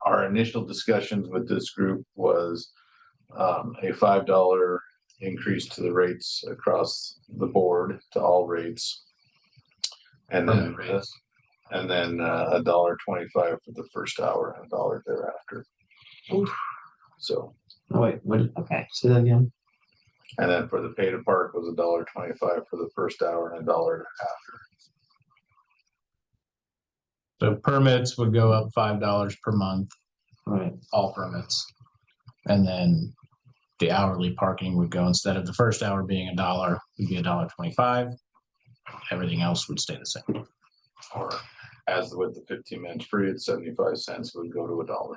our initial discussions with this group was a $5 increase to the rates across the board to all rates. And then, $1.25 for the first hour and $1 thereafter. So, Wait, what, Okay, say that again? and then for the pay to park was $1.25 for the first hour and $1 after. So permits would go up $5 per month, Right, all permits. And then the hourly parking would go, instead of the first hour being $1, would be $1.25. Everything else would stay the same. Or as with the 15 minutes free at 75 cents would go to $1.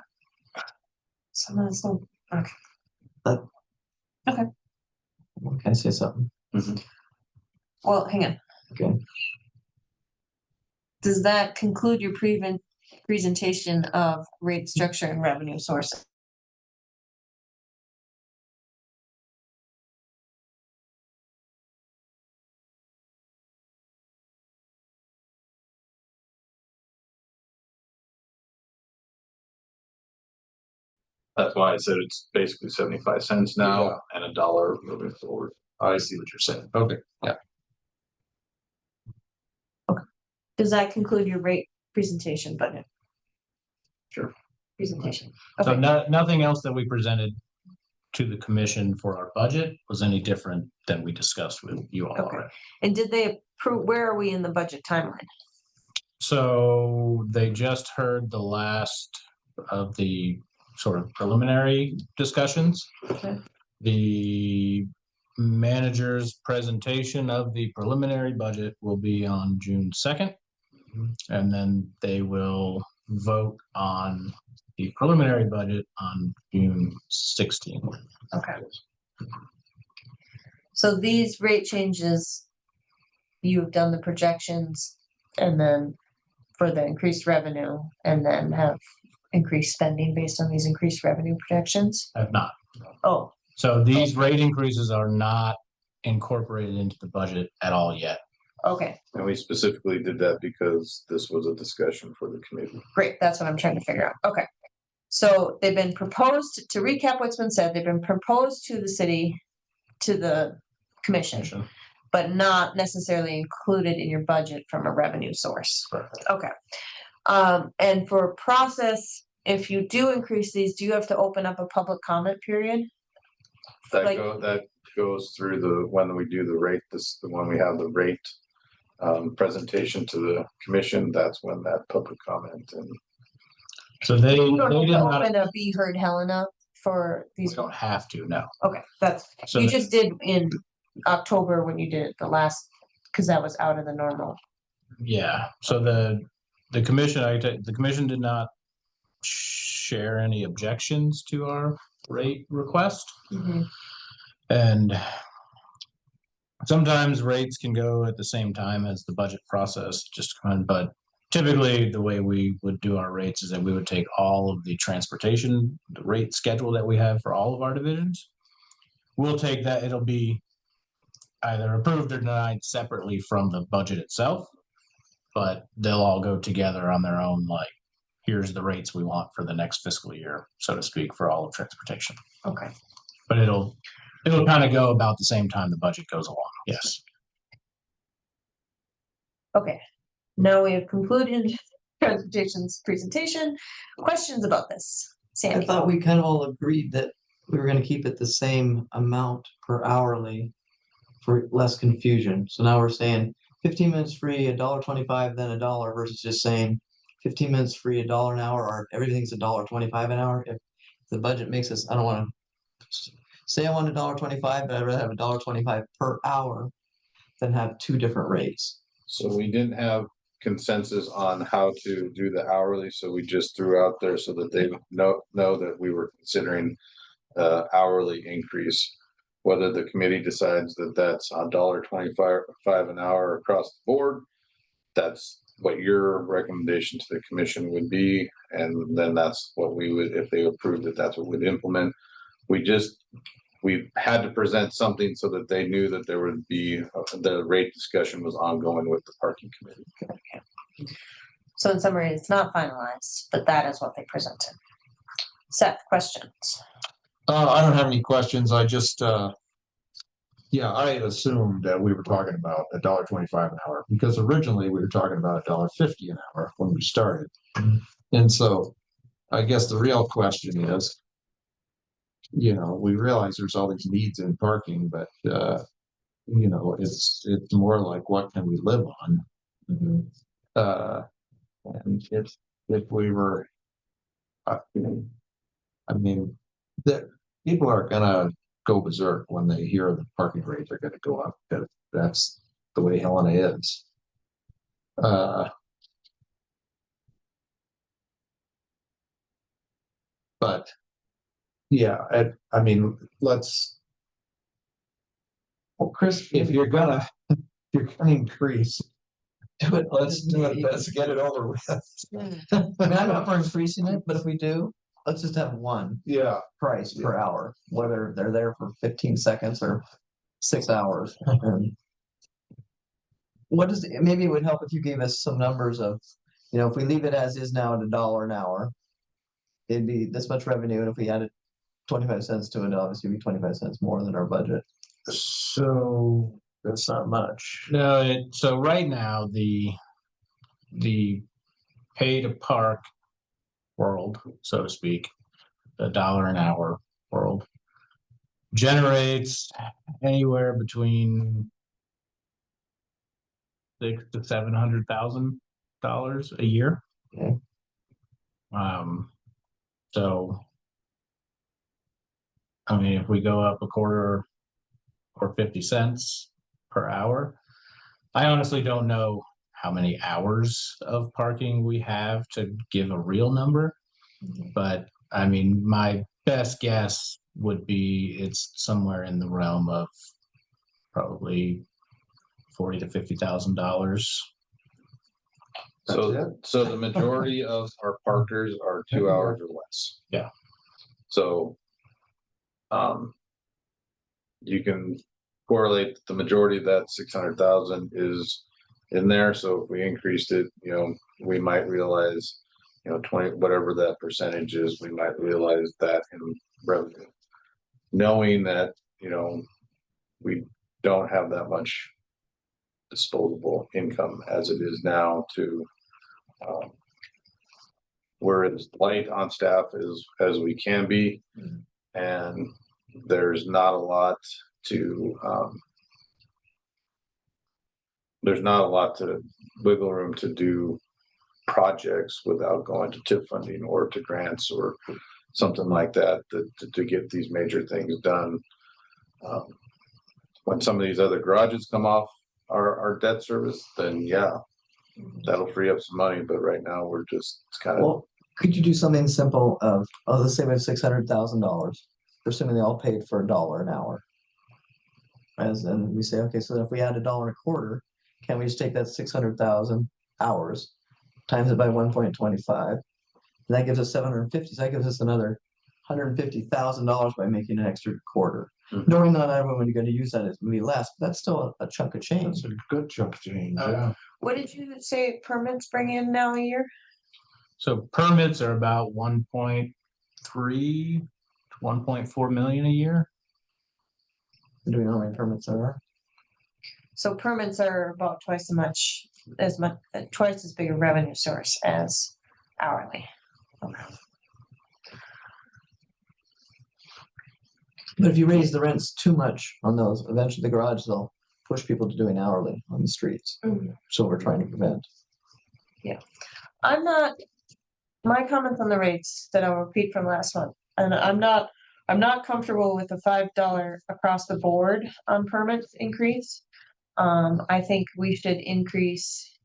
so that's, okay. can I say something? Well, hang on. Okay. Does that conclude your presentation of rate structure and revenue sources? That's why I said it's basically 75 cents now and $1 moving forward. I see what you're saying. Okay. Does that conclude your rate presentation budget? Sure. Presentation. So Okay, nothing else that we presented to the commission for our budget was any different than we discussed with you all Okay. already. and did they approve, where are we in the budget timeline? So they just heard the last of the sort of preliminary discussions. Okay. The manager's presentation of the preliminary budget will be on June 2nd. And then they will vote on the preliminary budget on June 16th. Okay. So these rate changes, you've done the projections and then for the increased revenue and then have increased spending based on these increased revenue projections? Have not. Oh, So these rate increases are not incorporated into the budget at all yet. okay, And we specifically did that because this was a discussion for the committee. great. That's what I'm trying to figure out. Okay. So they've been proposed, to recap what's been said, they've been proposed to the city, to the commission, but not necessarily included in your budget from a revenue source. Okay. And for process, if you do increase these, do you have to open up a public comment period? Like- That goes through when we do the rate, when we have the rate presentation to the commission, that's when that public comment and So they You don't did have to not, open a Be Heard Helena for we these, don't have to, no. okay, that's, So you the- just did in October when you did it the last, cause that was out of the normal. Yeah, so the commission, the commission did not share any objections to our rate request. And sometimes rates can go at the same time as the budget process, just kind of, but typically the way we would do our rates is that we would take all of the transportation, the rate schedule that we have for all of our divisions. We'll take that, it'll be either approved or denied separately from the budget itself. But they'll all go together on their own like here's the rates we want for the next fiscal year, so to speak, for all of transportation. Okay. But it'll kind of go about the same time the budget goes along. Yes. Okay, now we have concluded transportation's presentation. Questions about this? I Sandy? thought we kind of all agreed that we were gonna keep it the same amount per hourly for less confusion. So now we're saying 15 minutes free, $1.25, then $1 versus just saying 15 minutes free, $1 an hour, or everything's $1.25 an hour. If the budget makes us, I don't wanna say I want $1.25, but I'd rather have $1.25 per hour than have two different rates. So we didn't have consensus on how to do the hourly, so we just threw out there so that they know that we were considering hourly increase. Whether the committee decides that that's $1.25 an hour across the board, that's what your recommendation to the commission would be, and then that's what we would, if they approved it, that's what we'd implement. We had to present something so that they knew that there would be, the rate discussion was ongoing with the parking committee. So in summary, it's not finalized, but that is what they presented. Seth, questions? I don't have any questions. I just, yeah, I assumed that we were talking about $1.25 an hour because originally we were talking about $1.50 an hour when we started. And so I guess the real question is, we realize there's all these needs in parking, but, it's more like what can we live on? And if we were, I mean, that people are gonna go berserk when they hear the parking rates are gonna go up, because that's the way Helena is. But yeah, I mean, let's. Well, Chris, if you're gonna increase, Do it. let's do it. Let's get it over with. I mean, I'm not for increasing it, but if we do, let's just have one Yeah, price per hour, whether they're there for 15 seconds or 6 hours. What is, maybe it would help if you gave us some numbers of, if we leave it as is now at $1 an hour, it'd be this much revenue, and if we added 25 cents to it, obviously it'd be 25 cents more than our budget. so that's not much. No, so right now, the pay to park world, so to speak, the $1 an hour world, generates anywhere between $600,000 to $700,000 a year. Okay. So I mean, if we go up a quarter or 50 cents per hour, I honestly don't know how many hours of parking we have to give a real number. But I mean, my best guess would be it's somewhere in the realm of probably $40,000 to $50,000. So the majority of our parkers are 2 hours or less. Yeah. So you can correlate the majority of that 600,000 is in there. So if we increased it, we might realize, 20, whatever that percentage is, we might realize that in revenue. Knowing that, we don't have that much disposable income as it is now to we're as light on staff as we can be, and there's not a lot to wiggle room to do projects without going to TIP funding or to grants or something like that to get these major things done. When some of these other garages come off our debt service, then yeah, that'll free up some money. But right now we're just kind of. Well, could you do something simple of, let's say we have $600,000, assuming they all paid for $1 an hour. As in we say, okay, so if we add $1 a quarter, can we just take that 600,000 hours, times it by 1.25? And that gives us 750, so that gives us another $150,000 by making an extra quarter. Knowing not everyone going to use that is going to be less, but that's still a chunk of change. That's a good chunk of change. Yeah. What did you say permits bring in now a year? So permits are about 1.4 million a year. Do we know how many permits there are? So permits are about twice twice as big a revenue source as hourly. But if you raise the rents too much on those, eventually the garage, they'll push people to doing hourly on the streets. So we're trying to prevent. I'm not, my comments on the rates that I'll repeat from last month, and I'm not comfortable with the $5 across the board on permits increase. I think we should increase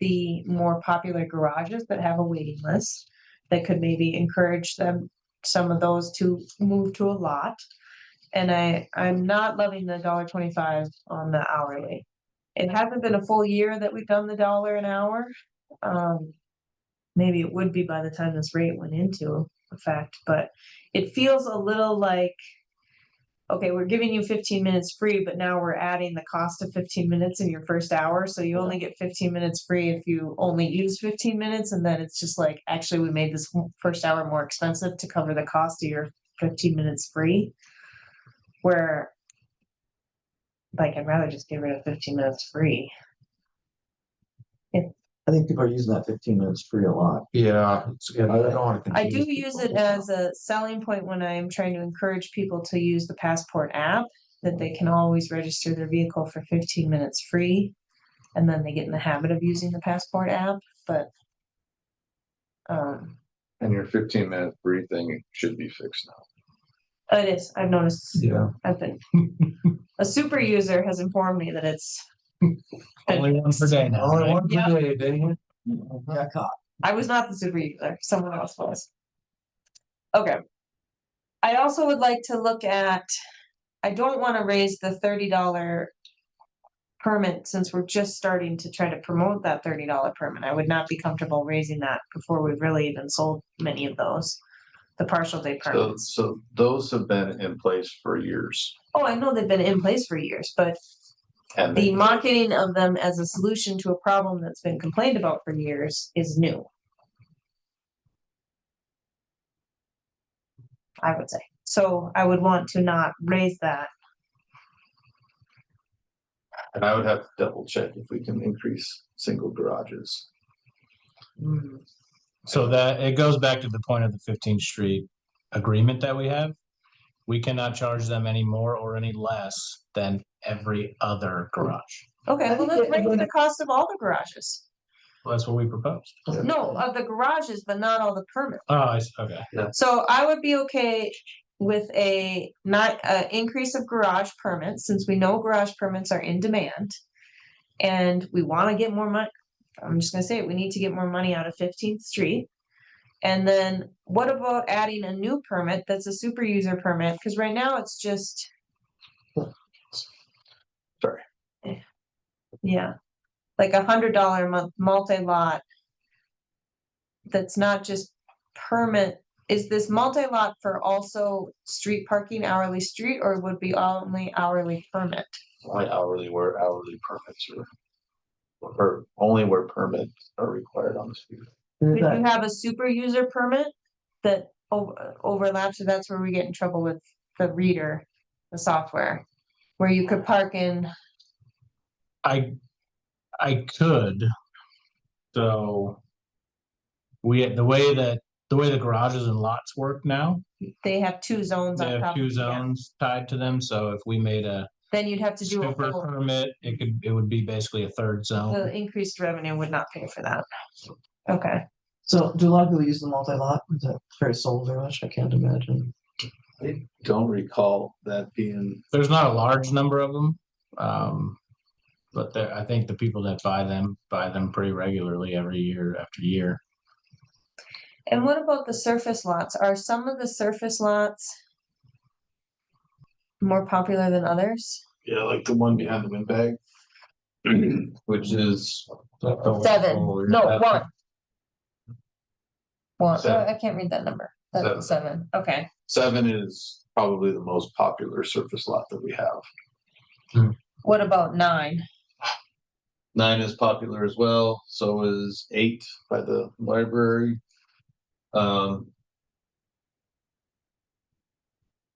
the more popular garages that have a waiting list. That could maybe encourage some of those to move to a lot. And I'm not loving the $1.25 on the hourly. It hasn't been a full year that we've done the $1 an hour. Maybe it would be by the time this rate went into effect, but it feels a little like, okay, we're giving you 15 minutes free, but now we're adding the cost of 15 minutes in your first hour. So you only get 15 minutes free if you only use 15 minutes. And then it's just like, actually, we made this first hour more expensive to cover the cost of your 15 minutes free. Where, like, I'd rather just get rid of 15 minutes free. I think people are using that 15 minutes free a lot. Yeah, I don't want to. I do use it as a selling point when I'm trying to encourage people to use the Passport app, that they can always register their vehicle for 15 minutes free. And then they get in the habit of using the Passport app, but. And your 15-minute free thing should be fixed now. It is, I've noticed. Yeah. I've been, a super user has informed me that it's. Only one per day now. Only right? one Yeah. per day, dang it. Got caught. I was not the super user, someone else was. Okay. I also would like to look at, I don't wanna raise the $30 permit since we're just starting to try to promote that $30 permit. I would not be comfortable raising that before we've really even sold many of those. The partial day permits. So those have been in place for years. Oh, I know they've been in place for years, but And the they, marketing of them as a solution to a problem that's been complained about for years is new. I would say. So I would want to not raise that. and I would have to double check if we can increase single garages. So that it goes back to the point of the 15th Street agreement that we have. We cannot charge them any more or any less than every other garage. Okay, well, let's raise the cost of all the garages. Well, that's what we proposed. No, of the garages, but not all the permits. Oh, okay. So I would be okay with a increase of garage permits, since we know garage permits are in demand. And we wanna get more money, I'm just gonna say it, we need to get more money out of 15th Street. And then what about adding a new permit that's a super user permit, cause right now it's just. Sorry. Yeah, like $100 a month multi-lot. That's not just permit, is this multi-lot for also street parking, hourly street, or would be only hourly permit? Only hourly where hourly permits are. Or only where permits are required on the street. Could you have a super user permit that overlaps, so that's where we get in trouble with the reader, the software, where you could park in. I could. So the way the garages and lots work now, They have two zones they on have top. two of yeah. zones tied to them. So if we made a Then you'd have to do a super full, permit, it would be basically a third zone. the increased revenue would not pay for that. Okay, So do a lot of people use the multi-lot? Is that very sold very much? I can't imagine. I don't recall that being, There's not a large number of them. But I think the people that buy them pretty regularly every year after year. and what about the surface lots? Are some of the surface lots more popular than others? yeah, like the one behind the windbag. Which is, 7, no, 1. 1, Seven. I can't read that number. That's 7, okay. 7 is probably the most popular surface lot that we have. What about 9? 9 is popular as well, so is 8 by the library. Um,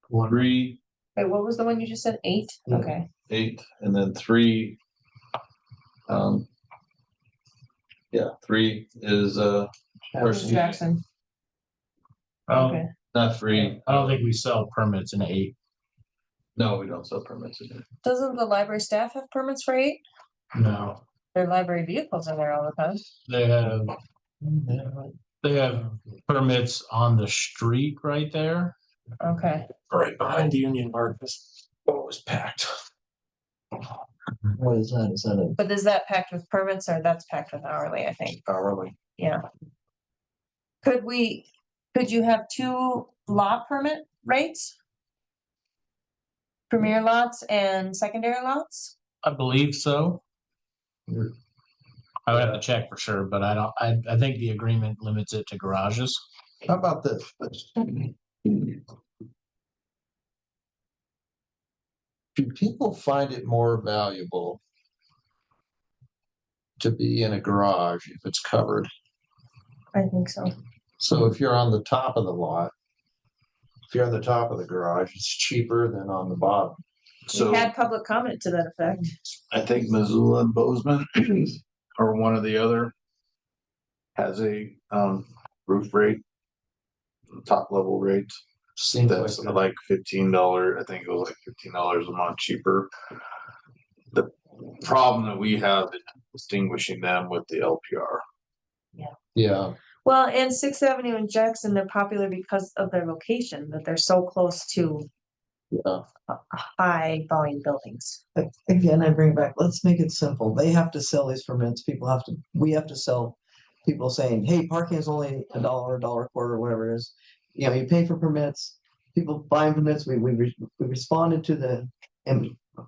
One. 3, Wait, what was the one you just said? 8? Yeah. Okay. 8, and then 3. Yeah, 3 is person meeting. Jackson. Oh, Okay. Not 3. I don't think we sell permits in 8. No, we don't sell permits in it. Doesn't the library staff have permits for 8? No, Their library vehicles are there all the time. they have permits on the street right there. Okay. Right behind the Union Market. Oh, it was packed. What is that? Is that a? But is that packed with permits or that's packed with hourly, I think? Hourly. Yeah. Could you have 2 lot permit rates? Premier lots and secondary lots? I believe so. I would have to check for sure, but I think the agreement limits it to garages. How about this? Do people find it more valuable to be in a garage if it's covered? I think so. So if you're on the top of the lot, if you're on the top of the garage, it's cheaper than on the bottom. So We had public comment to that effect. I think Missoula and Bozeman or one or the other has a roof rate, top level rate. Seems That's like like $15. I think it was like $15 a month cheaper. The problem that we have is distinguishing them with the LPR. yeah, Well, and 6th Avenue and Jackson, they're popular because of their location, that they're so close to yeah. high volume buildings. Again, I bring it back, let's make it simple. They have to sell these permits. We have to sell people saying, hey, parking is only $1, $1.25, whatever it is. You know, you pay for permits, people buying permits, we responded to the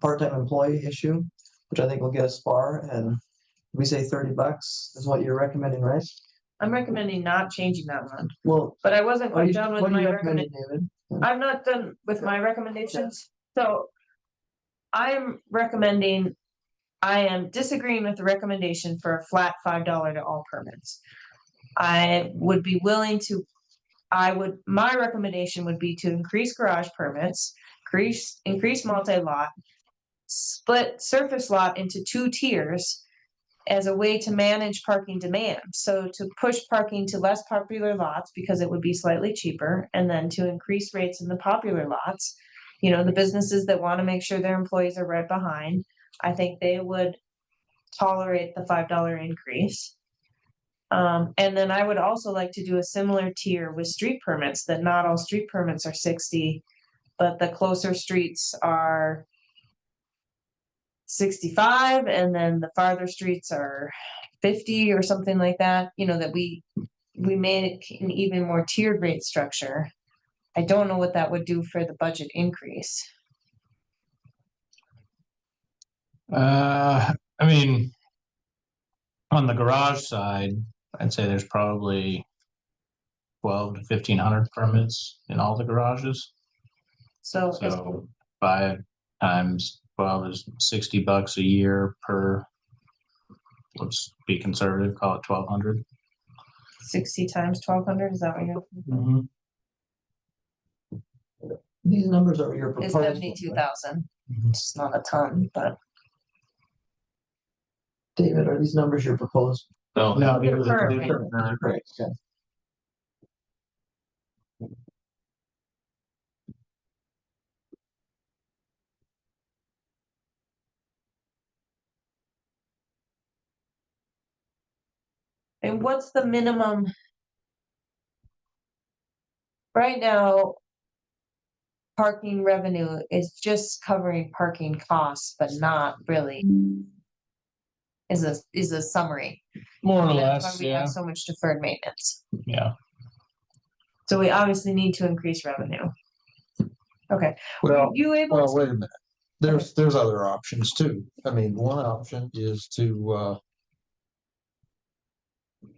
part-time employee issue, which I think will get us far, and we say $30 is what you're recommending, right? I'm recommending not changing that one, Well, but I wasn't quite done with what are my you recommend. recommending, David? I'm not done with my recommendations, so. I'm recommending, I am disagreeing with the recommendation for a flat $5 to all permits. I would be willing to, my recommendation would be to increase garage permits, increase multi-lot, split surface lot into 2 tiers as a way to manage parking demand. So to push parking to less popular lots because it would be slightly cheaper, and then to increase rates in the popular lots. You know, the businesses that want to make sure their employees are right behind, I think they would tolerate the $5 increase. And then I would also like to do a similar tier with street permits, that not all street permits are 60, but the closer streets are 65, and then the farther streets are 50 or something like that, you know, that we made it an even more tiered rate structure. I don't know what that would do for the budget increase. I mean, on the garage side, I'd say there's probably 12 to 1,500 permits in all the garages. So it's So 5 times 12 is $60 a year per. Let's be conservative, call it 1,200. 60 times 1,200, is that what you're? These numbers are your Is proposed. 72,000. It's not a ton, but David, are these numbers your proposed? No, No, they're current. Right, okay. and what's the minimum? Right now, parking revenue is just covering parking costs, but not really. Is a summary. More or That's less, why we yeah. have so much deferred maintenance. Yeah. So we obviously need to increase revenue. Okay, Well, you able well, to, wait a minute. There's other options too. I mean, one option is to,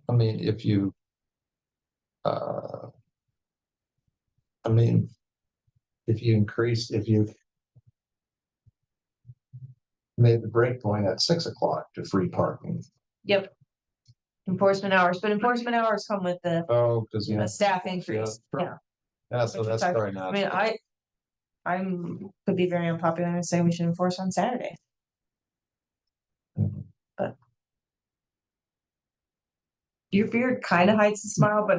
I mean, if you, I mean, if you made the break point at 6 o'clock to free parking, yep, enforcement hours, but enforcement hours come with the Oh, because, a staff increase, yeah. yeah, so which that's is probably I not. mean, could be very unpopular and say we should enforce on Saturday. But your beard kind of hides the smile, but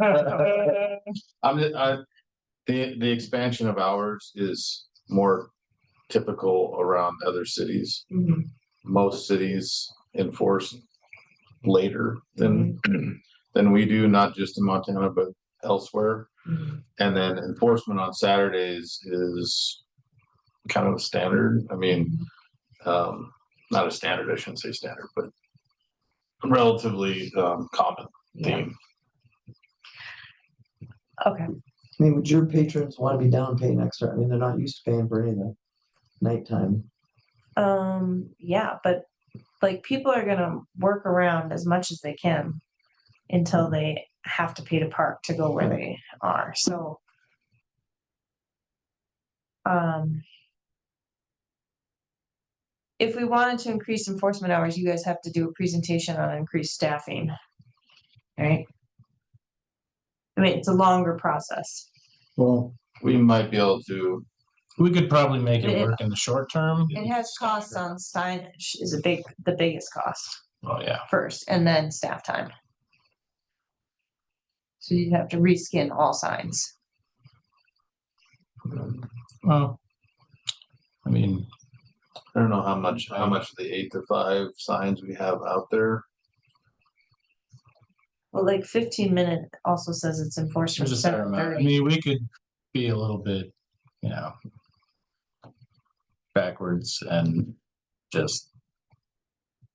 The expansion of hours is more typical around other cities. Mhm. Most cities enforce later than than we do, not just in Montana, but elsewhere. Mhm. And then enforcement on Saturdays is kind of a standard. I mean, not a standard, I shouldn't say standard, but relatively common theme. Okay, I mean, would your patrons want to be down paying extra? I mean, they're not used to paying for any of the nighttime. yeah, but like people are gonna work around as much as they can until they have to pay to park to go where they are, so. If we wanted to increase enforcement hours, you guys have to do a presentation on increased staffing. Right? I mean, it's a longer process. Well, we might be able to. We could probably make it It- work in the short term. It has costs on signage is the biggest cost Oh, yeah. first, and then staff time. So you'd have to reskin all signs. Well, I mean, I don't know how much of the 8 to 5 signs we have out there. Well, like 15-minute also says it's enforced from there's a fair amount. I 7:30. mean, we could be a little bit, backwards and just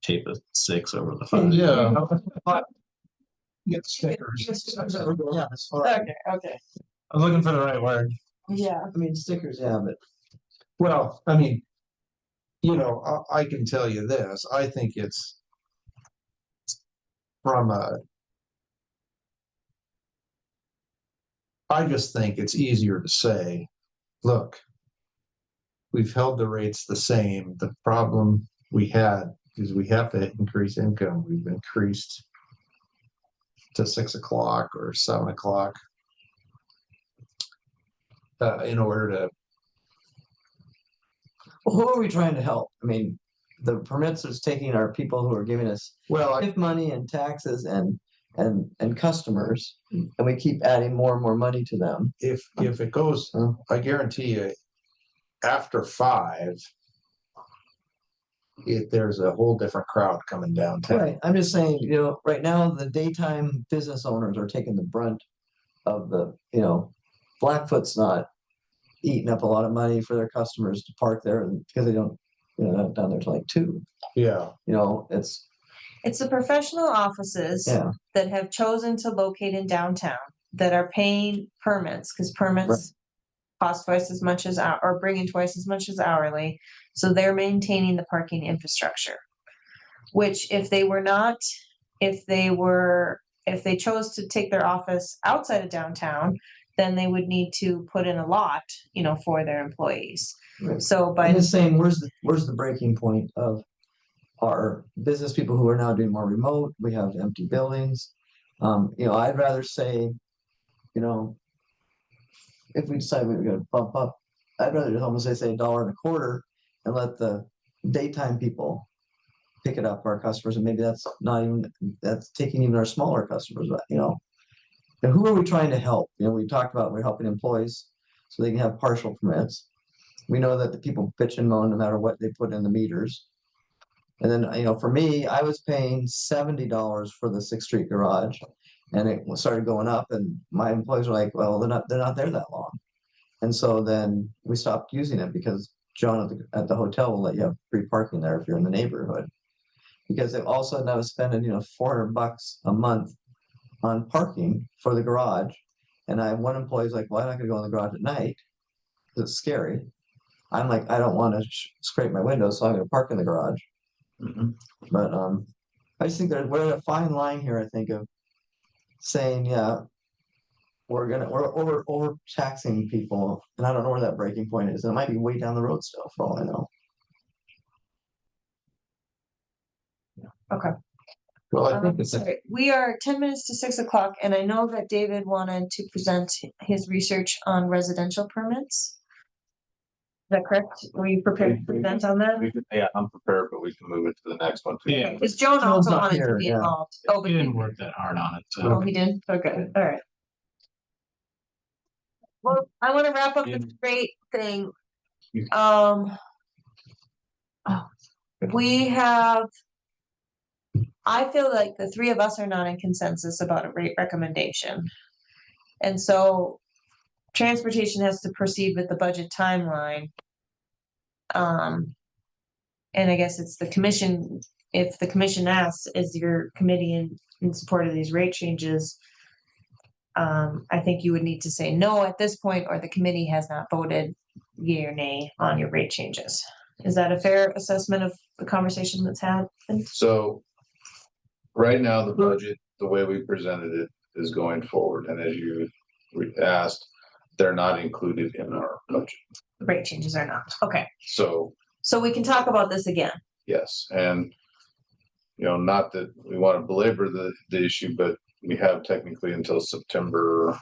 tape a 6 over the 5. Yeah. Get stickers. Yeah, that's fine. Okay. I was looking for the right word. Yeah. I mean, stickers, yeah, but Well, I mean, I can tell you this, I think it's from I just think it's easier to say, look, we've held the rates the same. The problem we had is we have to increase income. We've increased to 6 o'clock or 7 o'clock in order to. who are we trying to help? I mean, the permits is taking our people who are giving us Well, TIF money and taxes and customers, and we keep adding more and more money to them. if it goes, I guarantee you, after 5, there's a whole different crowd coming downtown. Right, I'm just saying, right now, the daytime business owners are taking the brunt of the, Blackfoot's not eating up a lot of money for their customers to park there, and because they don't, not down there till like 2, Yeah, it's, It's the professional offices yeah, that have chosen to locate in downtown that are paying permits, because permits cost twice as much as or bring in twice as much as hourly. So they're maintaining the parking infrastructure. Which if they chose to take their office outside of downtown, then they would need to put in a lot, for their employees. right. So by I'm just saying, where's the breaking point of our business people who are now doing more remote? We have empty buildings. I'd rather say, if we decide we're gonna bump up, I'd rather just almost say $1.25 and let the daytime people pick it up for our customers, and maybe that's taking even our smaller customers, but now who are we trying to help? We talked about we're helping employees so they can have partial permits. We know that the people bitch and moan no matter what they put in the meters. And then, for me, I was paying $70 for the 6th Street garage, and it started going up, and my employees were like, well, they're not there that long. And so then we stopped using it because John at the hotel will let you have free parking there if you're in the neighborhood. Because all of a sudden I was spending, $400 a month on parking for the garage. And I have one employee's like, well, I'm not gonna go in the garage at night because it's scary. I'm like, I don't want to scrape my windows, so I'm gonna park in the garage. But I just think we're at a fine line here, I think, of saying, yeah, we're over taxing people, and I don't know where that breaking point is. It might be way down the road still, for all I know. Okay. Well, I think it's, Sorry, we are 10 minutes to 6 o'clock, and I know that David wanted to present his research on residential permits. Is that correct? Were you prepared to present on that? Yeah, I'm prepared, but we can move it to the next one. too. Yeah. Because Joan Joan's also not wanted to here, be yeah. involved. Oh, but He didn't work that hard on it, Oh, so. he did? Okay, all right. Well, I want to wrap up this great thing. Um. We have. I feel like the three of us are not in consensus about a rate recommendation. And so transportation has to proceed with the budget timeline. And I guess it's the commission, if the commission asks, is your committee in support of these rate changes? I think you would need to say no at this point, or the committee has not voted yea or nay on your rate changes. Is that a fair assessment of the conversation that's happened? So right now, the budget, the way we presented it is going forward, and as you asked, they're not included in our budget. The rate changes are not. Okay, So, so we can talk about this again. yes, and not that we want to belabor the issue, but we have technically until September.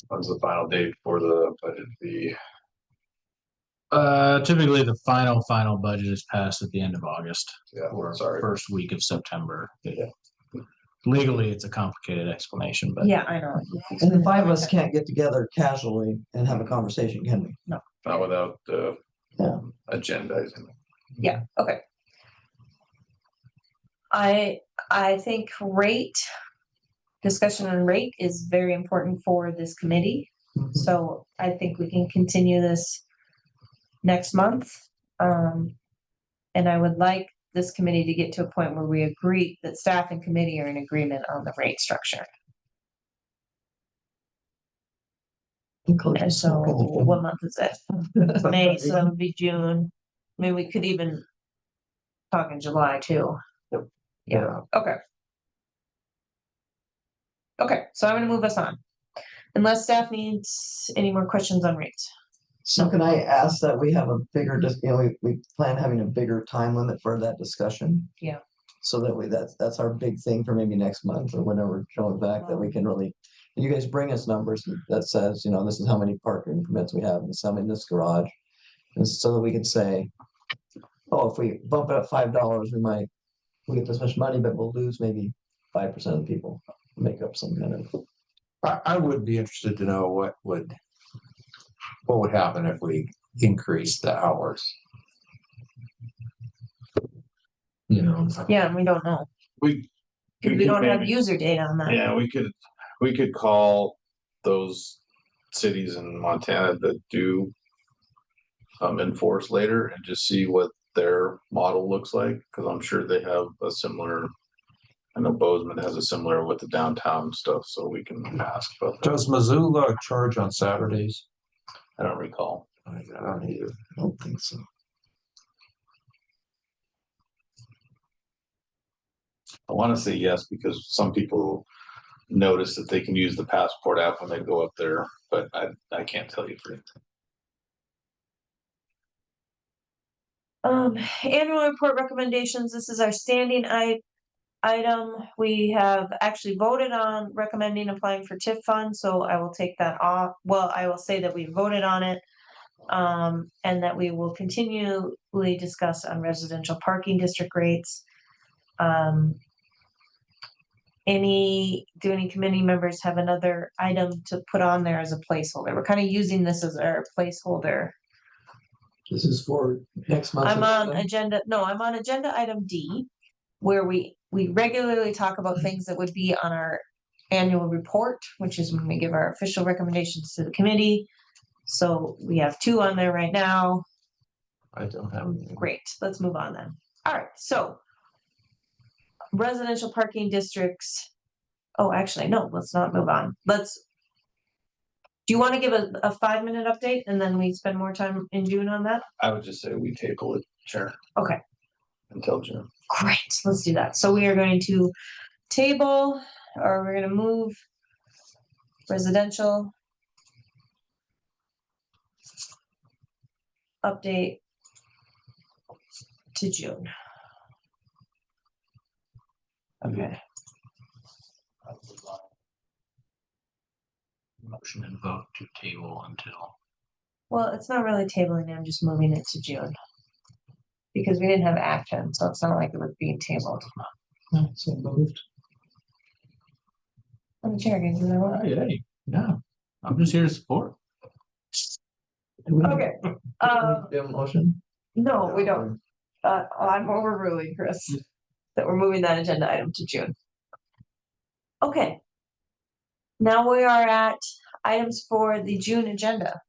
When's the final date for the budget? Typically the final budget is passed at the end of August or Sorry. first week of September. Yeah. Legally, it's a complicated explanation, but. Yeah, I know. And the five of us can't get together casually and have a conversation, can we? Not without Yeah. agendizing. Yeah, okay. I think discussion on rate is very important for this committee. So I think we can continue this next month. And I would like this committee to get to a point where we agree that staff and committee are in agreement on the rate structure. And so what month is it? May, so that would be June. I mean, we could even talk in July too. Yeah, okay. Okay, so I'm gonna move us on. Unless staff needs any more questions on rates. So can I ask that we have a bigger, we plan having a bigger time limit for that discussion? Yeah. So that that's our big thing for maybe next month or whenever going back, that we can really, you guys bring us numbers that says, this is how many parking permits we have, and some in this garage. And so that we can say, oh, if we bump it up $5, we get this much money, but we'll lose maybe 5% of the people, make up some kind of. I would be interested to know what would happen if we increased the hours. Yeah, and we don't know. We don't have maybe- user data on that. Yeah, we could call those cities in Montana that do enforce later and just see what their model looks like, because I'm sure they have a similar. I know Bozeman has a similar with the downtown stuff, so we can ask. But Does Missoula charge on Saturdays? I don't recall. I don't either. I don't think so. I want to say yes, because some people notice that they can use the passport app when they go up there, but I can't tell you for it. Annual report recommendations. This is our standing item. We have actually voted on recommending applying for TIF funds, so I will take that off. Well, I will say that we voted on it. And that we will continually discuss on residential parking district rates. Do any committee members have another item to put on there as a placeholder? We're kind of using this as our placeholder. This is for next month. I'm on agenda item D, where we regularly talk about things that would be on our annual report, which is when we give our official recommendations to the committee. So we have 2 on there right now. I don't have anything. Great, let's move on then. All right, so residential parking districts. Oh, actually, no, let's not move on. Do you want to give a 5-minute update and then we spend more time in June on that? I would just say we table it, sure. Okay. Until June. Great, let's do that. So we are going to table, or we're going to move residential update to June. Okay, Motion and vote to table until. well, it's not really tabling, I'm just moving it to June. Because we didn't have action, so it's not like it was being tabled. So moved. I'm the chair, guys, you know what? Hey, yeah, I'm just here to support. Okay, Do you have a motion? no, we don't. I'm overruling Chris, that we're moving that agenda item to June. Okay. Now we are at items for the June agenda.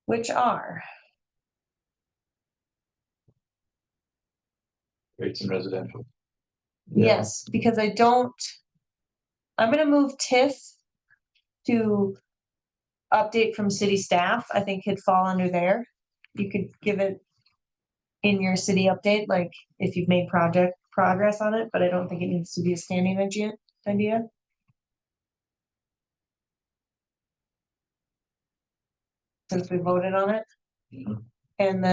Which are, Rates and residential. yes, because I don't. I'm gonna move TIF to update from city staff, I think could fall under there. You could give it in your city update, like if you've made progress on it, but I don't think it needs to be a standing idea. Since we voted on it. Mhm. And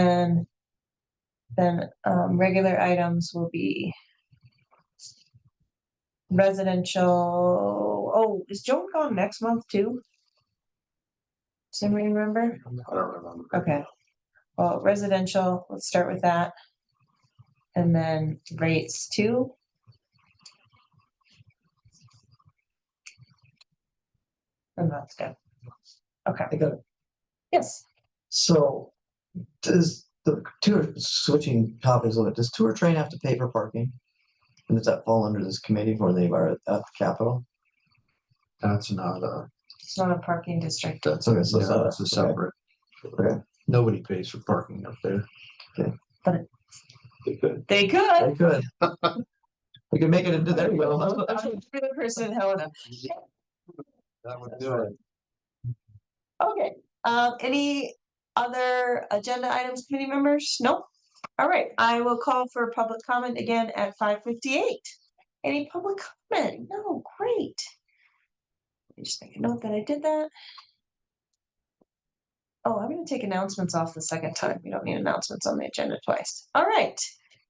then regular items will be residential. Oh, is Joan gone next month too? Does anybody remember? I don't remember. Okay, well, residential, let's start with that. And then rates too. And that's good. Okay, I got it. yes, So does the tour, switching topics a little bit, does Tour Train have to pay for parking? And does that fall under this committee where they are at the Capitol? That's not a, it's not a parking district. that's Okay, a, so yeah, it's not- that's a okay. separate. Okay. Nobody pays for parking up there. They could. They could. They could. We can make it into, there you go. I'm the person, Helena. That would do it. Okay, any other agenda items, committee members? Nope. All right, I will call for public comment again at 5:58. Any public comment? No, great. Let me just make a note that I did that. Oh, I'm gonna take announcements off the second time. We don't need announcements on the agenda twice. All right.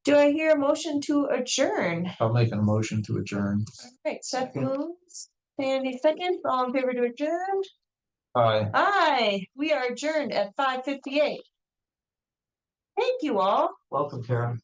Do I hear a motion to adjourn? I'll make a motion to adjourn. All right, Seth moves. Sandy second, all in favor to adjourn? Aye. Aye, we are adjourned at 5:58. Thank you all. Welcome, Karen.